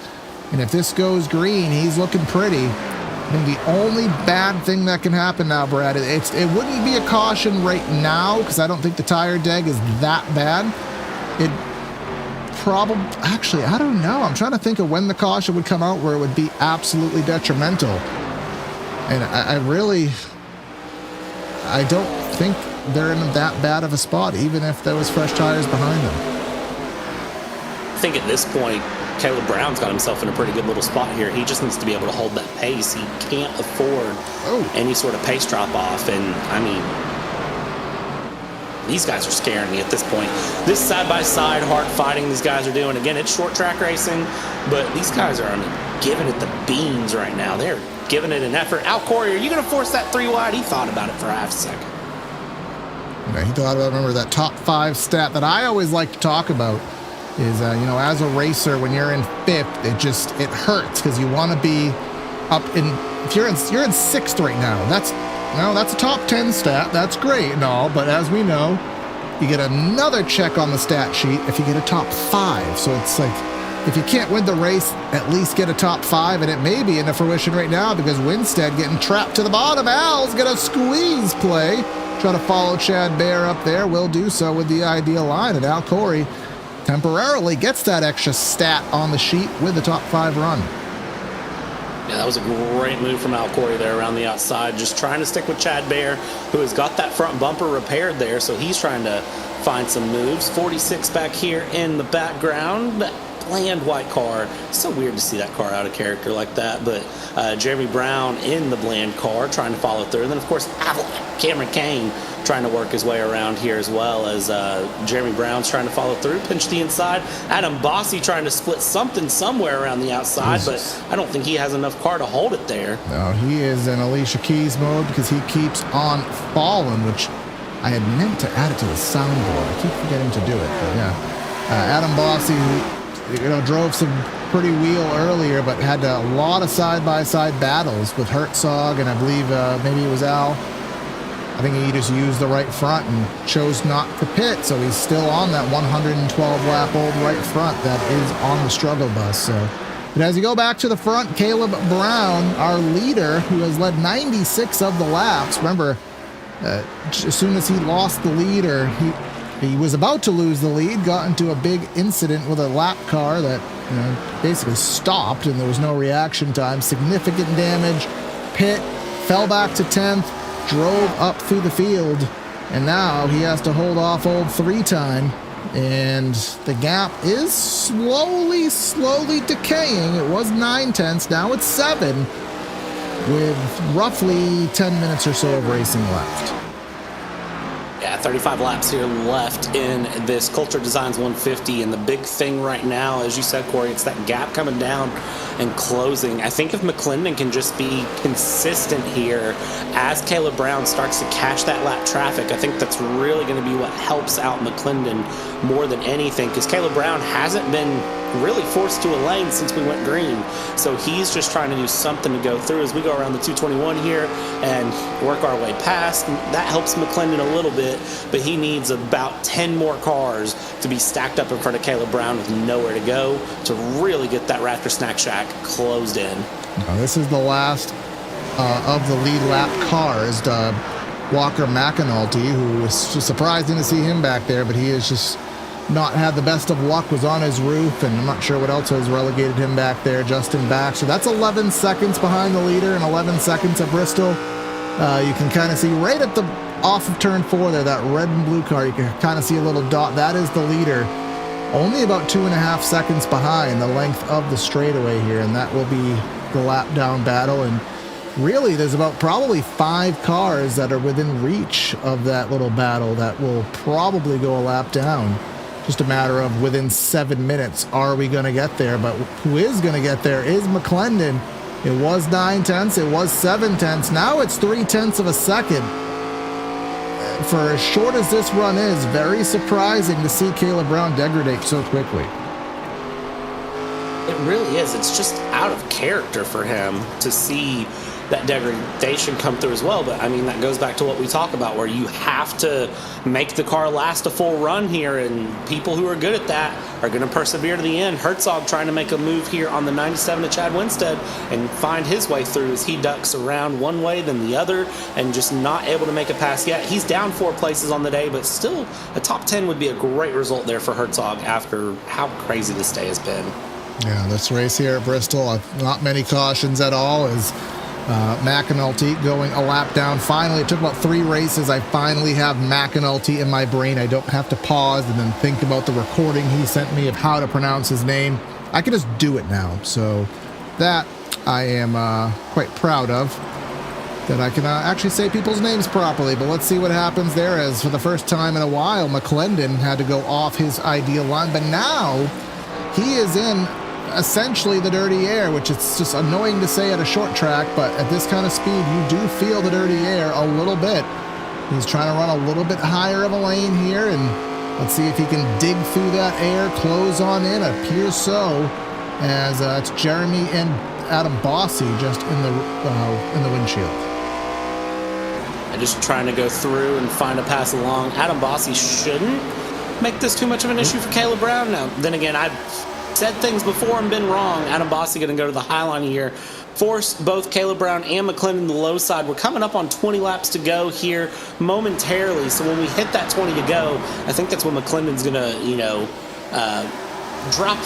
and if this goes green, he's looking pretty. I think the only bad thing that can happen now, Brad, it wouldn't be a caution right now because I don't think the tire deg is that bad. It probably, actually, I don't know. I'm trying to think of when the caution would come out where it would be absolutely detrimental. And I don't think they're in that bad of a spot, even if there was fresh tires behind them. I think at this point, Caleb Brown's got himself in a pretty good little spot here. He just needs to be able to hold that pace. He can't afford any sort of pace drop off. And I mean, these guys are scaring me at this point. This side-by-side hard fighting these guys are doing. Again, it's short track racing, but these guys are, giving it the beans right now. They're giving it an effort. Al Corey, are you going to force that 3 wide? He thought about it for a half a second. Yeah, he thought about, remember that top 5 stat that I always like to talk about is, as a racer, when you're in 5th, it hurts because you want to be up in, if you're in 6th right now, that's a top 10 stat. That's great and all, but as we know, you get another check on the stat sheet if you get a top 5. So it's like, if you can't win the race, at least get a top 5, and it may be into fruition right now because Winstead getting trapped to the bottom. Al's gonna squeeze play, try to follow Chad Bear up there, will do so with the ideal line, and Al Corey temporarily gets that extra stat on the sheet with the top 5 run. Yeah, that was a great move from Al Corey there around the outside, just trying to stick with Chad Bear, who has got that front bumper repaired there, so he's trying to find some moves. 46 back here in the background. That bland white car. So weird to see that car out of character like that, but Jeremy Brown in the bland car trying to follow through. And then, of course, Cameron Kane trying to work his way around here as well as Jeremy Brown's trying to follow through, pinch the inside. Adam Bossy trying to split something somewhere around the outside, but I don't think he has enough car to hold it there. No, he is in Alicia Keys mode because he keeps on falling, which I had meant to add it to the soundboard. I keep forgetting to do it, but yeah. Adam Bossy, drove some pretty wheel earlier, but had a lot of side-by-side battles with Herzog, and I believe maybe it was Al. I think he just used the right front and chose not to pit, so he's still on that 112-lap old right front that is on the struggle bus. So, but as you go back to the front, Caleb Brown, our leader, who has led 96 of the laps. Remember, as soon as he lost the lead, or he was about to lose the lead, got into a big incident with a lap car that basically stopped, and there was no reaction time. Significant damage, pit, fell back to 10th, drove up through the field, and now he has to hold off old 3-time, and the gap is slowly decaying. It was 9/10, now it's 7, with roughly 10 minutes or so of racing left. Yeah, 35 laps here left in this Culture Designs 150, and the big thing right now, as you said, Corey, it's that gap coming down and closing. I think if McClendon can just be consistent here as Caleb Brown starts to catch that lap traffic, I think that's really going to be what helps out McClendon more than anything, because Caleb Brown hasn't been really forced to a lane since we went green. So he's just trying to do something to go through as we go around the 221 here and work our way past. That helps McClendon a little bit, but he needs about 10 more cars to be stacked up in front of Caleb Brown with nowhere to go to really get that Raptor Snack Shack closed in. Now, this is the last of the lead lap cars. Walker McAnulty, who was just surprising to see him back there, but he has just not had the best of luck, was on his roof, and I'm not sure what else has relegated him back there. Justin Baxter, that's 11 seconds behind the leader and 11 seconds at Bristol. You can kind of see right at the off of turn 4 there, that red and blue car, you can kind of see a little dot. That is the leader, only about 2.5 seconds behind the length of the straightaway here, and that will be the lap down battle. And really, there's about probably 5 cars that are within reach of that little battle that will probably go a lap down. just a matter of within 7 minutes, are we going to get there? But who is going to get there is McClendon. It was 9 tenths, it was 7 tenths, now it's 3 tenths of a second. For as short as this run is, very surprising to see Caleb Brown degrade so quickly. It really is. It's just out of character for him to see that degradation come through as well. But I mean, that goes back to what we talk about, where you have to make the car last a full run here, and people who are good at that are going to persevere to the end. Herzog trying to make a move here on the 97 to Chad Winstead and find his way through as he ducks around one way then the other and just not able to make a pass yet. He's down 4 places on the day, but still a top 10 would be a great result there for Herzog after how crazy this day has been. Yeah, this race here at Bristol, not many cautions at all, as McAnulty going a lap down. Finally, it took about 3 races. I finally have McAnulty in my brain. I don't have to pause and then think about the recording he sent me of how to pronounce his name. I can just do it now. So that I am quite proud of, that I can actually say people's names properly. But let's see what happens there, as for the first time in a while, McClendon had to go off his ideal line. But now he is in essentially the dirty air, which is just annoying to say at a short track, but at this kind of speed you do feel the dirty air a little bit. He's trying to run a little bit higher of a lane here, and let's see if he can dig through that air, close on in. Appears so, as it's Jeremy and Adam Bossy just in the windshield. And just trying to go through and find a pass along. Adam Bossy shouldn't make this too much of an issue for Caleb Brown. Now, then again, I've said things before and been wrong. Adam Bossy going to go to the high line here. Force both Caleb Brown and McClendon the low side. We're coming up on 20 laps to go here momentarily. So when we hit that 20 to go, I think that's when McClendon's going to, drop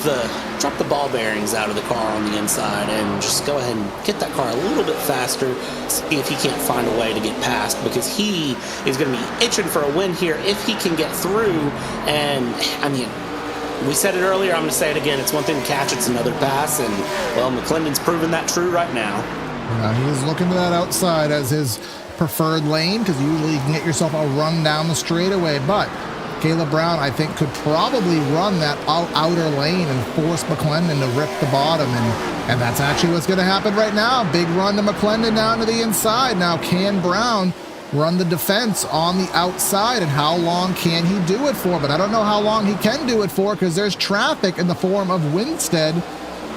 the ball bearings out of the car on the inside and just go ahead and get that car a little bit faster, see if he can't find a way to get past, because he is going to be itching for a win here if he can get through. And I mean, we said it earlier, I'm going to say it again. It's one thing to catch, it's another pass, and, well, McClendon's proven that true right now. He's looking to that outside as his preferred lane, because usually you can get yourself a run down the straightaway, but Caleb Brown, I think, could probably run that outer lane and force McClendon to rip the bottom, and that's actually what's going to happen right now. Big run to McClendon down to the inside. Now, can Brown run the defense on the outside, and how long can he do it for? But I don't know how long he can do it for, because there's traffic in the form of Winstead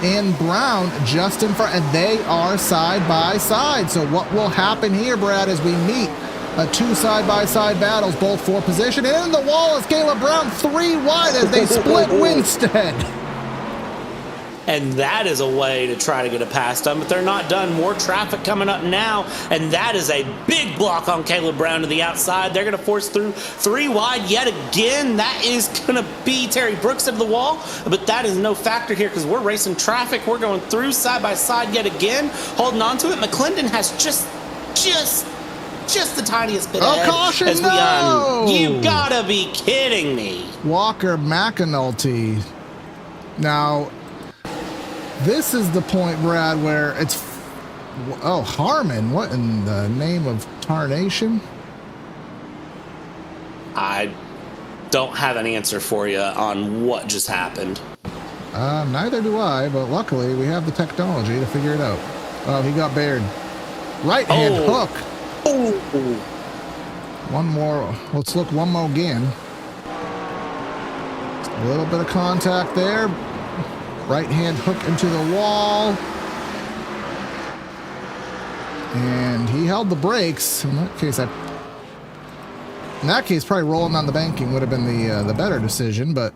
and Brown just in front, and they are side by side. So what will happen here, Brad, as we meet 2 side-by-side battles, both for position, and in the wall is Caleb Brown 3 wide as they split Winstead. And that is a way to try to get a pass done, but they're not done. More traffic coming up now, and that is a big block on Caleb Brown to the outside. They're going to force through 3 wide yet again. That is going to be Terry Brooks into the wall, but that is no factor here because we're racing traffic. We're going through side by side yet again, holding on to it. McClendon has just the tiniest bit ahead. Caution, as no! You gotta be kidding me. Walker McAnulty. Now, this is the point, Brad, where it's... Oh, Harmon. What in the name of tarnation? I don't have an answer for you on what just happened. Neither do I, but luckily we have the technology to figure it out. Oh, he got bared. Right hand hook. Oh. One more. Let's look one more again. A little bit of contact there. Right hand hook into the wall. And he held the brakes. In that case, probably rolling on the banking would have been the better decision. But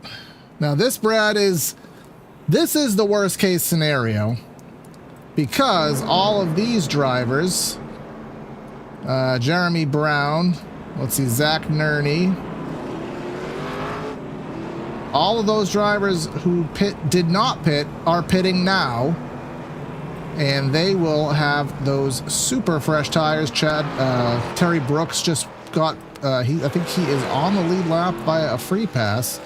now this, Brad, this is the worst case scenario, because all of these drivers, Jeremy Brown, let's see, Zach Nerney, all of those drivers who did not pit are pitting now, and they will have those super fresh tires. Terry Brooks just got, I think he is on the lead lap by a free pass,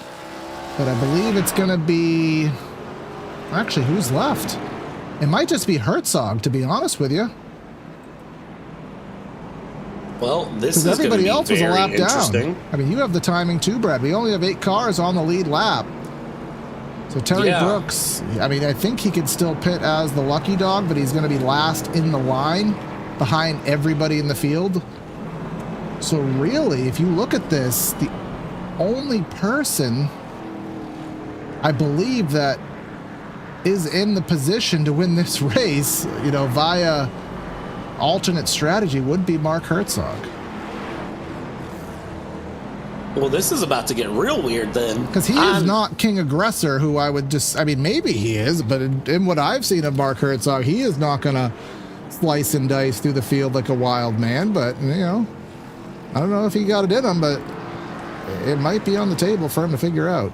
but I believe it's going to be, actually, who's left? It might just be Herzog, to be honest with you. Well, this Because is going to everybody be else was a very lap interesting. down. I mean, you have the timing too, Brad. We only have 8 cars on the lead lap. So Terry Brooks, I mean, I think he could still pit as the lucky dog, but he's going to be last in the line behind everybody in the field. So really, if you look at this, the only person I believe that is in the position to win this race, you know, via alternate strategy would be Mark Herzog. Well, this is about to get real weird then. Because he is not King Aggressor, who I would just, I mean, maybe he is, but in what I've seen of Mark Herzog, he is not going to slice and dice through the field like a wild man. But, you know, I don't know if he got it in him, but it might be on the table for him to figure out.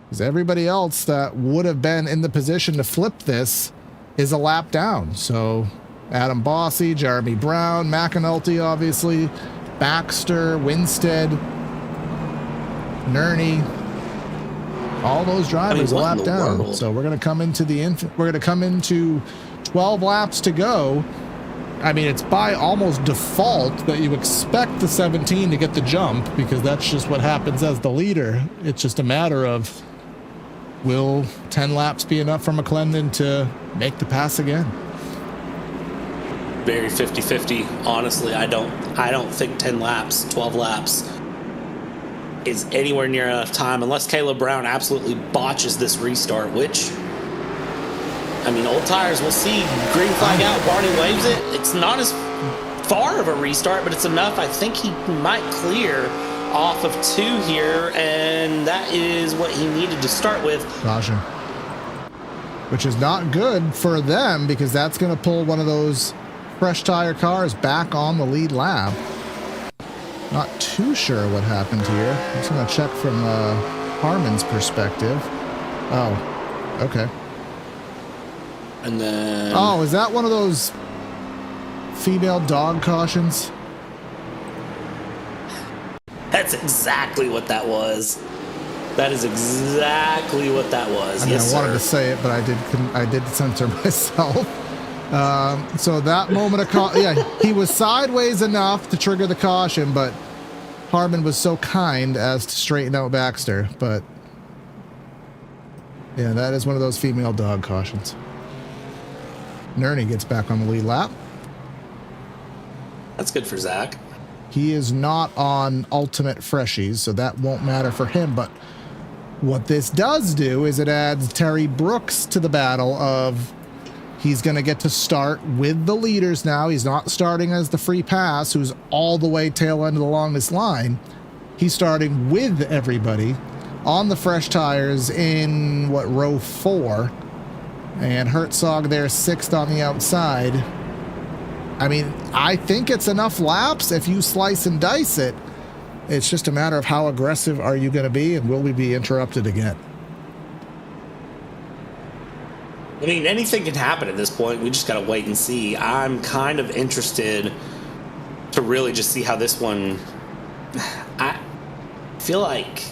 Because everybody else that would have been in the position to flip this is a lap down. So Adam Bossy, Jeremy Brown, McAnulty, obviously, Baxter, Winstead, Nerney, all those drivers are lap down. World? So we're going to come into 12 laps to go. I mean, it's by almost default that you expect the 17 to get the jump, because that's just what happens as the leader. It's just a matter of, will 10 laps be enough for McClendon to make the pass again? Very 50-50. Honestly, I don't think 10 laps, 12 laps is anywhere near enough time unless Caleb Brown absolutely botches this restart, which, I mean, old tires, we'll see. Green flag out, Barney waves it. It's not as far of a restart, but it's enough. I think he might clear off of 2 here, and that is what he needed to start with. Caution. Which is not good for them, because that's going to pull one of those fresh tire cars back on the lead lap. Not too sure what happened here. I'm just going to check from Harmon's perspective. Oh, okay. And then... Oh, is that one of those female dog cautions? That's exactly what that was. That is exactly what that was. I mean, yes, I wanted sir. to say it, but I did censor myself. So that moment of yeah, he was sideways enough to trigger the caution, but Harmon was so kind as to straighten out Baxter. But yeah, that is one of those female dog cautions. Nerney gets back on the lead lap. That's good for Zach. He is not on ultimate freshies, so that won't matter for him. But what this does do is it adds Terry Brooks to the battle of, he's going to get to start with the leaders now. He's not starting as the free pass, who's all the way tail end of the longest line. He's starting with everybody on the fresh tires in, what, row 4. And Herzog there 6th on the outside. I mean, I think it's enough laps if you slice and dice it. It's just a matter of how aggressive are you going to be, and will we be interrupted again? I mean, anything can happen at this point. We just got to wait and see. I'm kind of interested to really just see how this one... I feel like...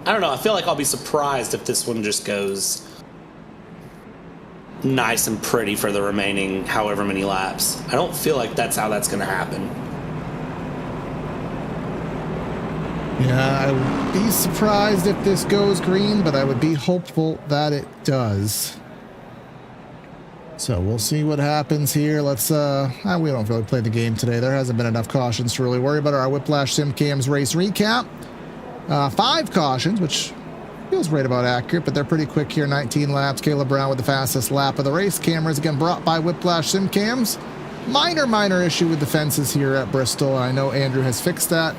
I don't know. I feel like I'll be surprised if this one just goes nice and pretty for the remaining however many laps. I don't feel like that's how that's going to happen. Yeah, I would be surprised if this goes green, but I would be hopeful that it does. So we'll see what happens here. Let's, we don't really play the game today. There hasn't been enough cautions to really worry about. Our Whiplash SimCams race recap. 5 cautions, which feels right about accurate, but they're pretty quick here. 19 laps. Caleb Brown with the fastest lap of the race. Cameras again brought by Whiplash SimCams. Minor issue with the fences here at Bristol. I know Andrew has fixed that,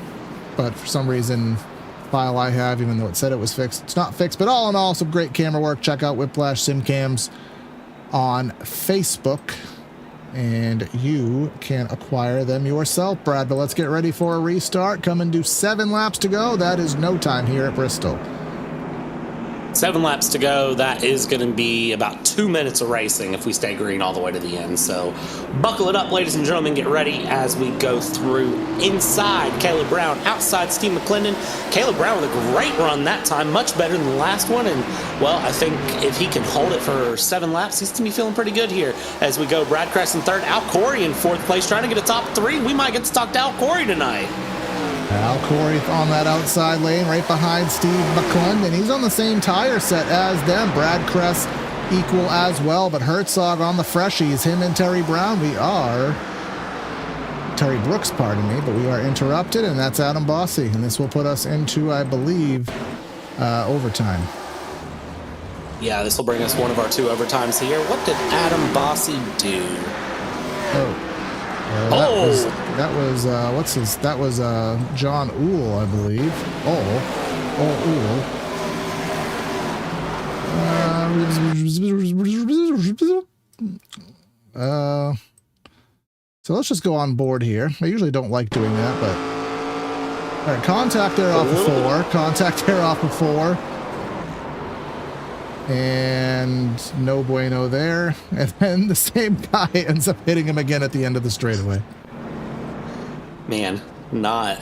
but for some reason, file I have, even though it said it was fixed, it's not fixed. But all in all, some great camera work. Check out Whiplash SimCams on Facebook, and you can acquire them yourself, Brad. But let's get ready for a restart. Come and do 7 laps to go. That is no time here at Bristol. 7 laps to go. That is going to be about 2 minutes of racing if we stay green all the way to the end. So buckle it up, ladies and gentlemen. Get ready as we go through. Inside, Caleb Brown. Outside, Steve McClendon. Caleb Brown with a great run that time. Much better than the last one. And, well, I think if he can hold it for 7 laps, he's going to be feeling pretty good here as we go. Brad Kress in third. Al Corey in fourth place, trying to get a top 3. We might get to talk to Al Corey tonight. Al Corey on that outside lane right behind Steve McClendon. He's on the same tire set as them. Brad Kress equal as well, but Herzog on the freshies. Him and Terry Brown. Terry Brooks, pardon me, but we are interrupted, and that's Adam Bossy. And this will put us into, I believe, overtime. Yeah, this will bring us one of our 2 overtimes here. What did Adam Bossy do? That was John Uhl, I believe. So let's just go on board here. I usually don't like doing that, but all right, contact air off of 4. Contact air off of 4. And no bueno there. And then the same guy ends up hitting him again at the end of the straightaway. Man, not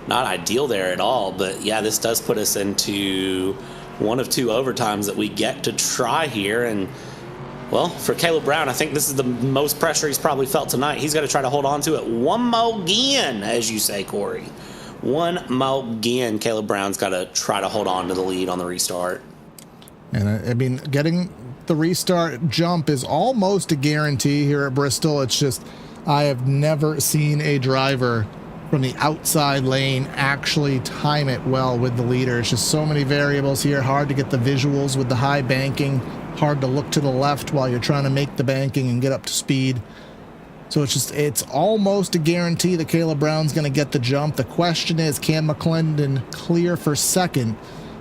ideal there at all. But yeah, this does put us into one of 2 overtimes that we get to try here. And well, for Caleb Brown, I think this is the most pressure he's probably felt tonight. He's got to try to hold on to it one more again, as you say, Corey. One more again. Caleb Brown's got to try to hold on to the lead on the restart. And I mean, getting the restart jump is almost a guarantee here at Bristol. It's just, I have never seen a driver from the outside lane actually time it well with the leader. It's just so many variables here. Hard to get the visuals with the high banking. Hard to look to the left while you're trying to make the banking and get up to speed. So it's almost a guarantee that Caleb Brown's going to get the jump. The question is, can McClendon clear for second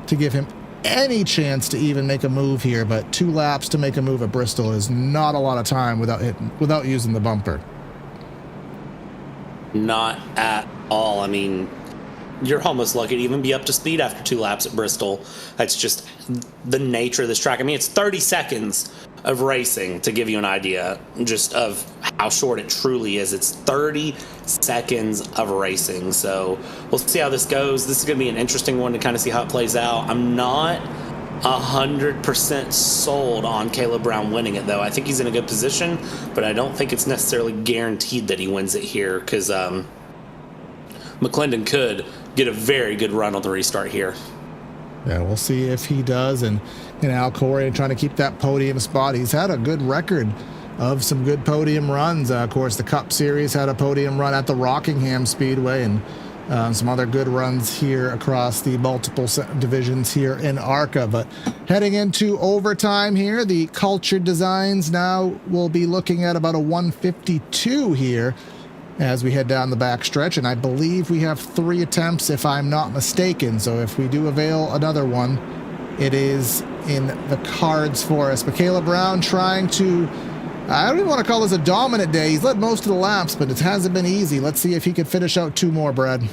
to give him any chance to even make a move here? But 2 laps to make a move at Bristol is not a lot of time without using the bumper. Not at all. I mean, you're almost lucky to even be up to speed after 2 laps at Bristol. That's just the nature of this track. I mean, it's 30 seconds of racing, to give you an idea just of how short it truly is. It's 30 seconds of racing. So we'll see how this goes. This is going to be an interesting one to kind of see how it plays out. I'm not 100% sold on Caleb Brown winning it, though. I think he's in a good position, but I don't think it's necessarily guaranteed that he wins it here, because McClendon could get a very good run on the restart here. Yeah, we'll see if he does. And Al Corey trying to keep that podium spot. He's had a good record of some good podium runs. Of course, the Cup Series had a podium run at the Rockingham Speedway, and some other good runs here across the multiple divisions here in ARCA. But heading into overtime here, the Cultured Designs now will be looking at about a 152 here as we head down the back stretch, and I believe we have 3 attempts, if I'm not mistaken. So if we do avail another one, it is in the cards for us. But Caleb Brown trying to, I don't even want to call this a dominant day. He's led most of the laps, but it hasn't been easy. Let's see if he can finish out 2 more, Brad.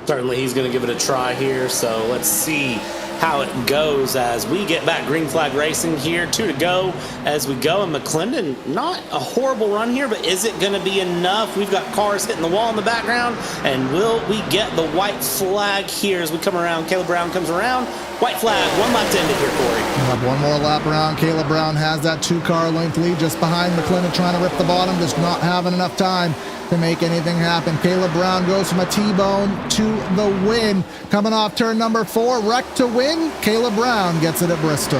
Certainly he's going to give it a try here, so let's see how it goes as we get back. Green flag racing here, 2 to go as we go. And McClendon, not a horrible run here, but is it going to be enough? We've got cars hitting the wall in the background, and will we get the white flag here as we come around? Caleb Brown comes around. White flag, 1 lap to end it here, Corey. We'll have 1 more lap around. Caleb Brown has that 2-car length lead just behind McClendon, trying to rip the bottom, just not having enough time to make anything happen. Caleb Brown goes from a T-bone to the win. Coming off turn number 4, wreck to win. Caleb Brown gets it at Bristol.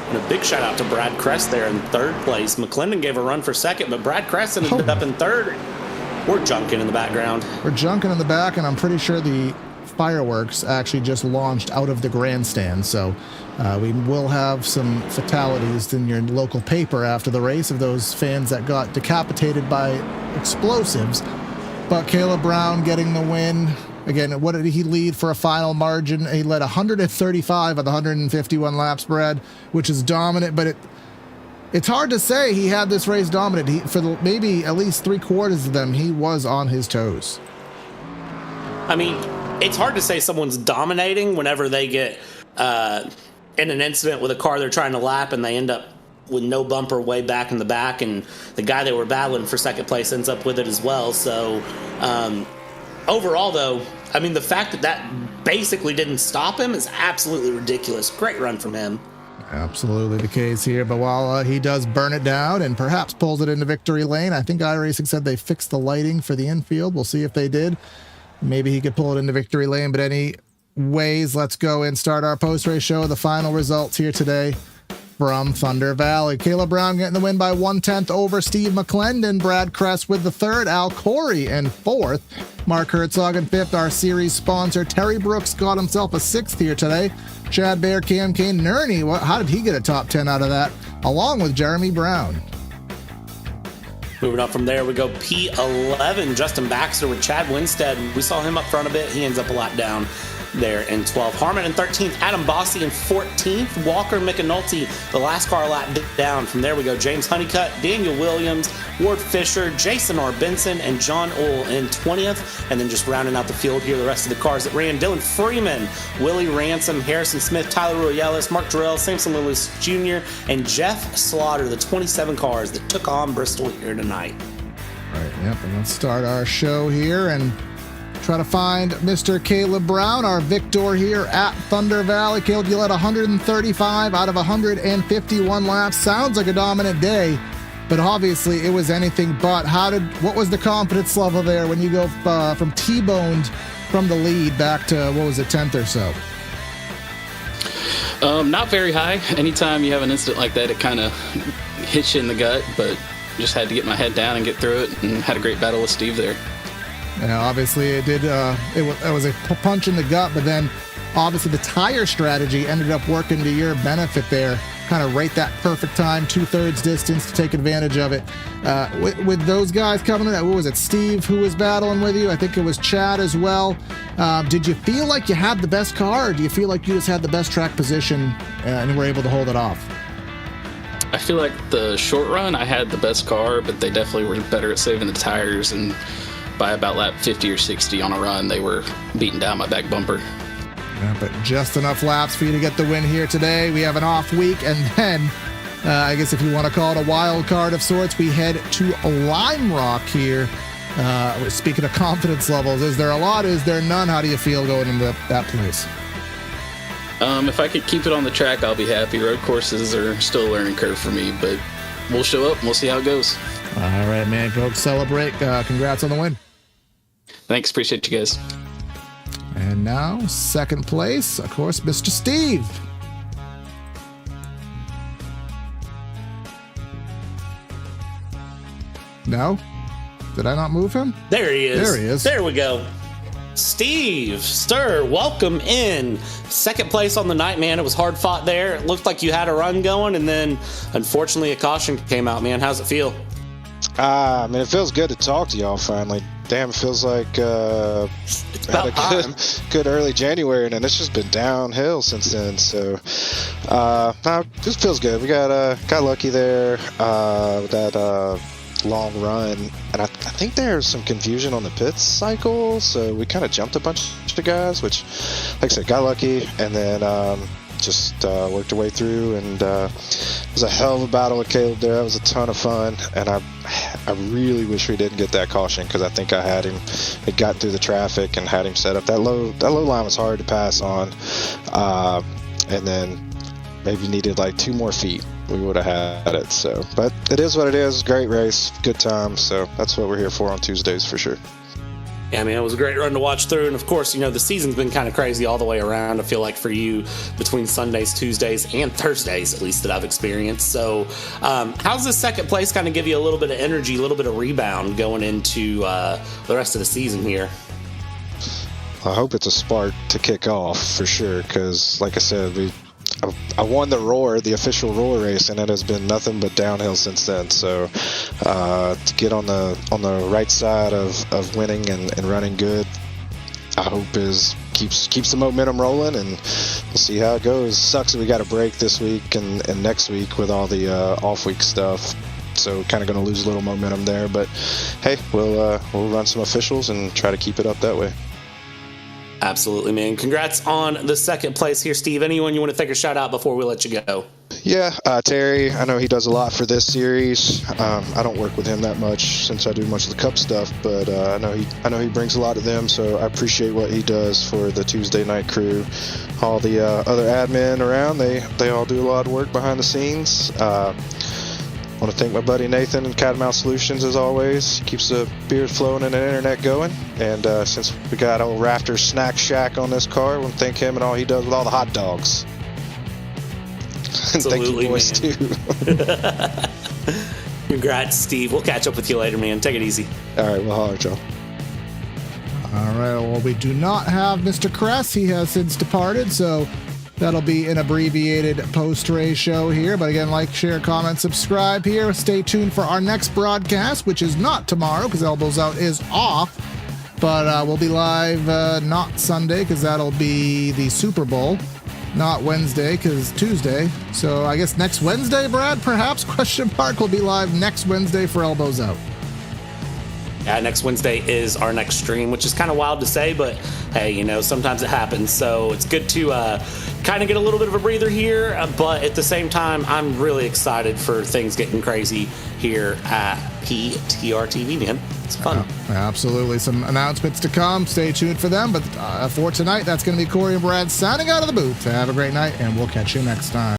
And a big shout out to Brad Kress there in 3rd place. McClendon gave a run for 2nd, but Brad Kress ended up in 3rd. We're junking in the background. We're junking in the back, and I'm pretty sure the fireworks actually just launched out of the grandstand. So we will have some fatalities in your local paper after the race of those fans that got decapitated by explosives. But Caleb Brown getting the win. Again, what did he lead for a final margin? He led 135 of the 151 laps, Brad, which is dominant, but it's hard to say he had this race dominant. For maybe at least 3/4 of them, he was on his toes. I mean, it's hard to say someone's dominating whenever they get in an incident with a car they're trying to lap and they end up with no bumper way back in the back, and the guy they were battling for second place ends up with it as well. So overall, though, I mean, the fact that basically didn't stop him is absolutely ridiculous. Great run from him. Absolutely the case here, but while he does burn it down and perhaps pulls it into victory lane, I think iRacing said they fixed the lighting for the infield. We'll see if they did. Maybe he could pull it into victory lane, but anyways, let's go and start our post-race show. The final results here today from Thunder Valley. Caleb Brown getting the win by 1/10 over Steve McClendon. Brad Kress with the third. Al Corey in fourth. Mark Herzog in fifth. Our series sponsor Terry Brooks got himself a sixth here today. Chad Baer, Cam Kane, Nerney. How did he get a top 10 out of that? Along with Jeremy Brown. Moving up from there, we go P11, Justin Baxter with Chad Winstead. We saw him up front a bit. He ends up a lap down there in 12th. Harmon in 13th, Adam Bossy in 14th, Walker McAnulty, the last car lap down. From there we go James Honeycutt, Daniel Williams, Ward Fisher, Jason R. Benson, and John Ull in 20th. And then just rounding out the field here, the rest of the cars that ran: Dylan Freeman, Willie Ransom, Harrison Smith, Tyler Royellis, Mark Terrell, Samson Lewis Jr., and Jeff Slaughter, the 27 cars that took on Bristol here tonight. All right, yep, and let's start our show here and try to find Mr. Caleb Brown, our victor here at Thunder Valley. Caleb, you led 135 out of 151 laps. Sounds like a dominant day, but obviously it was anything but. What was the confidence level there when you go from T-boned from the lead back to, 10th or so? Not very high. Anytime you have an incident like that, it kind of hits you in the gut, but just had to get my head down and get through it, and had a great battle with Steve there. Yeah, obviously it did. It was a punch in the gut, but then obviously the tire strategy ended up working to your benefit there. Kind of right that perfect time, 2/3 distance to take advantage of it. With those guys coming in, what was it, Steve who was battling with you? I think it was Chad as well. Did you feel like you had the best car, or do you feel like you just had the best track position and were able to hold it off? I feel like the short run I had the best car, but they definitely were better at saving the tires, and by about lap 50 or 60 on a run, they were beating down my back bumper. Yeah, but just enough laps for you to get the win here today. We have an off week, and then I guess if you want to call it a wild card of sorts, we head to Lime Rock here. Speaking of confidence levels, is there a lot? Is there none? How do you feel going into that place? If I could keep it on the track, I'll be happy. Road courses are still a learning curve for me, but we'll show up and we'll see how it goes. All right, man. Go celebrate. Congrats on the win. Thanks. Appreciate you guys. And now, second place, of course, Mr. Steve. No? Did I not move him? There he is. There he is. There we go. Steve, sir, welcome in. Second place on the night, man. It was hard fought there. It looked like you had a run going, and then unfortunately a caution came out, man. How's it feel? I mean, it feels good to talk to y'all finally. Damn, it feels like it's about time. Good early January, and then it's just been downhill since then. So, no, just feels good. We got lucky there with that long run, and I think there's some confusion on the pits cycle, so we kind of jumped a bunch of guys, which, like I said, got lucky, and then just worked our way through, and it was a hell of a battle with Caleb there. That was a ton of fun, and I really wish we didn't get that caution, because I think I had him. It got through the traffic and had him set up. That low line was hard to pass on, and then maybe needed like 2 more feet. We would have had it. So, but it is what it is. Great race, good time. So that's what we're here for on Tuesdays for sure. Yeah, I mean, it was a great run to watch through. And of course, you know, the season's been kind of crazy all the way around. I feel like for you, between Sundays, Tuesdays, and Thursdays, at least that I've experienced. So how's this second place kind of give you a little bit of energy, a little bit of rebound going into the rest of the season here? I hope it's a spark to kick off for sure. Because like I said, I won the official Roar race, and it has been nothing but downhill since then. So to get on the right side of winning and running good, I hope keeps the momentum rolling, and we'll see how it goes. Sucks that we got a break this week and next week with all the off week stuff. So kind of going to lose a little momentum there, but hey, we'll run some officials and try to keep it up that way. Absolutely, man. Congrats on the second place here, Steve. Anyone you want to thank or shout out before we let you go? Yeah, Terry, I know he does a lot for this series. I don't work with him that much since I do much of the Cup stuff, but I know he brings a lot to them, so I appreciate what he does for the Tuesday night crew. All the other admin around, they all do a lot of work behind the scenes. I want to thank my buddy Nathan and Catamount Solutions, as always. He keeps the beers flowing and the internet going. And since we got old Rafter's Snack Shack on this car, I want to thank him and all he does with all the hot dogs. And thank you, boys, too. Congrats, Steve. We'll catch up with you later, man. Take it easy. All right, well, holler at y'all. All right, well, we do not have Mr. Kress. He has since departed, so that'll be an abbreviated post-race show here. But again, like, share, comment, subscribe here. Stay tuned for our next broadcast, which is not tomorrow because Elbows Out is off. But we'll be live not Sunday because that'll be the Super Bowl. Not Wednesday because Tuesday. So I guess next Wednesday, Brad, perhaps, question mark, will be live next Wednesday for Elbows Out. Yeah, next Wednesday is our next stream, which is kind of wild to say, but hey, you know, sometimes it happens. So it's good to kind of get a little bit of a breather here, but at the same time, I'm really excited for things getting crazy here at PTR TV, man. It's fun. Absolutely. Some announcements to come. Stay tuned for them. But for tonight, that's going to be Corey and Brad signing out of the booth. Have a great night, and we'll catch you next time.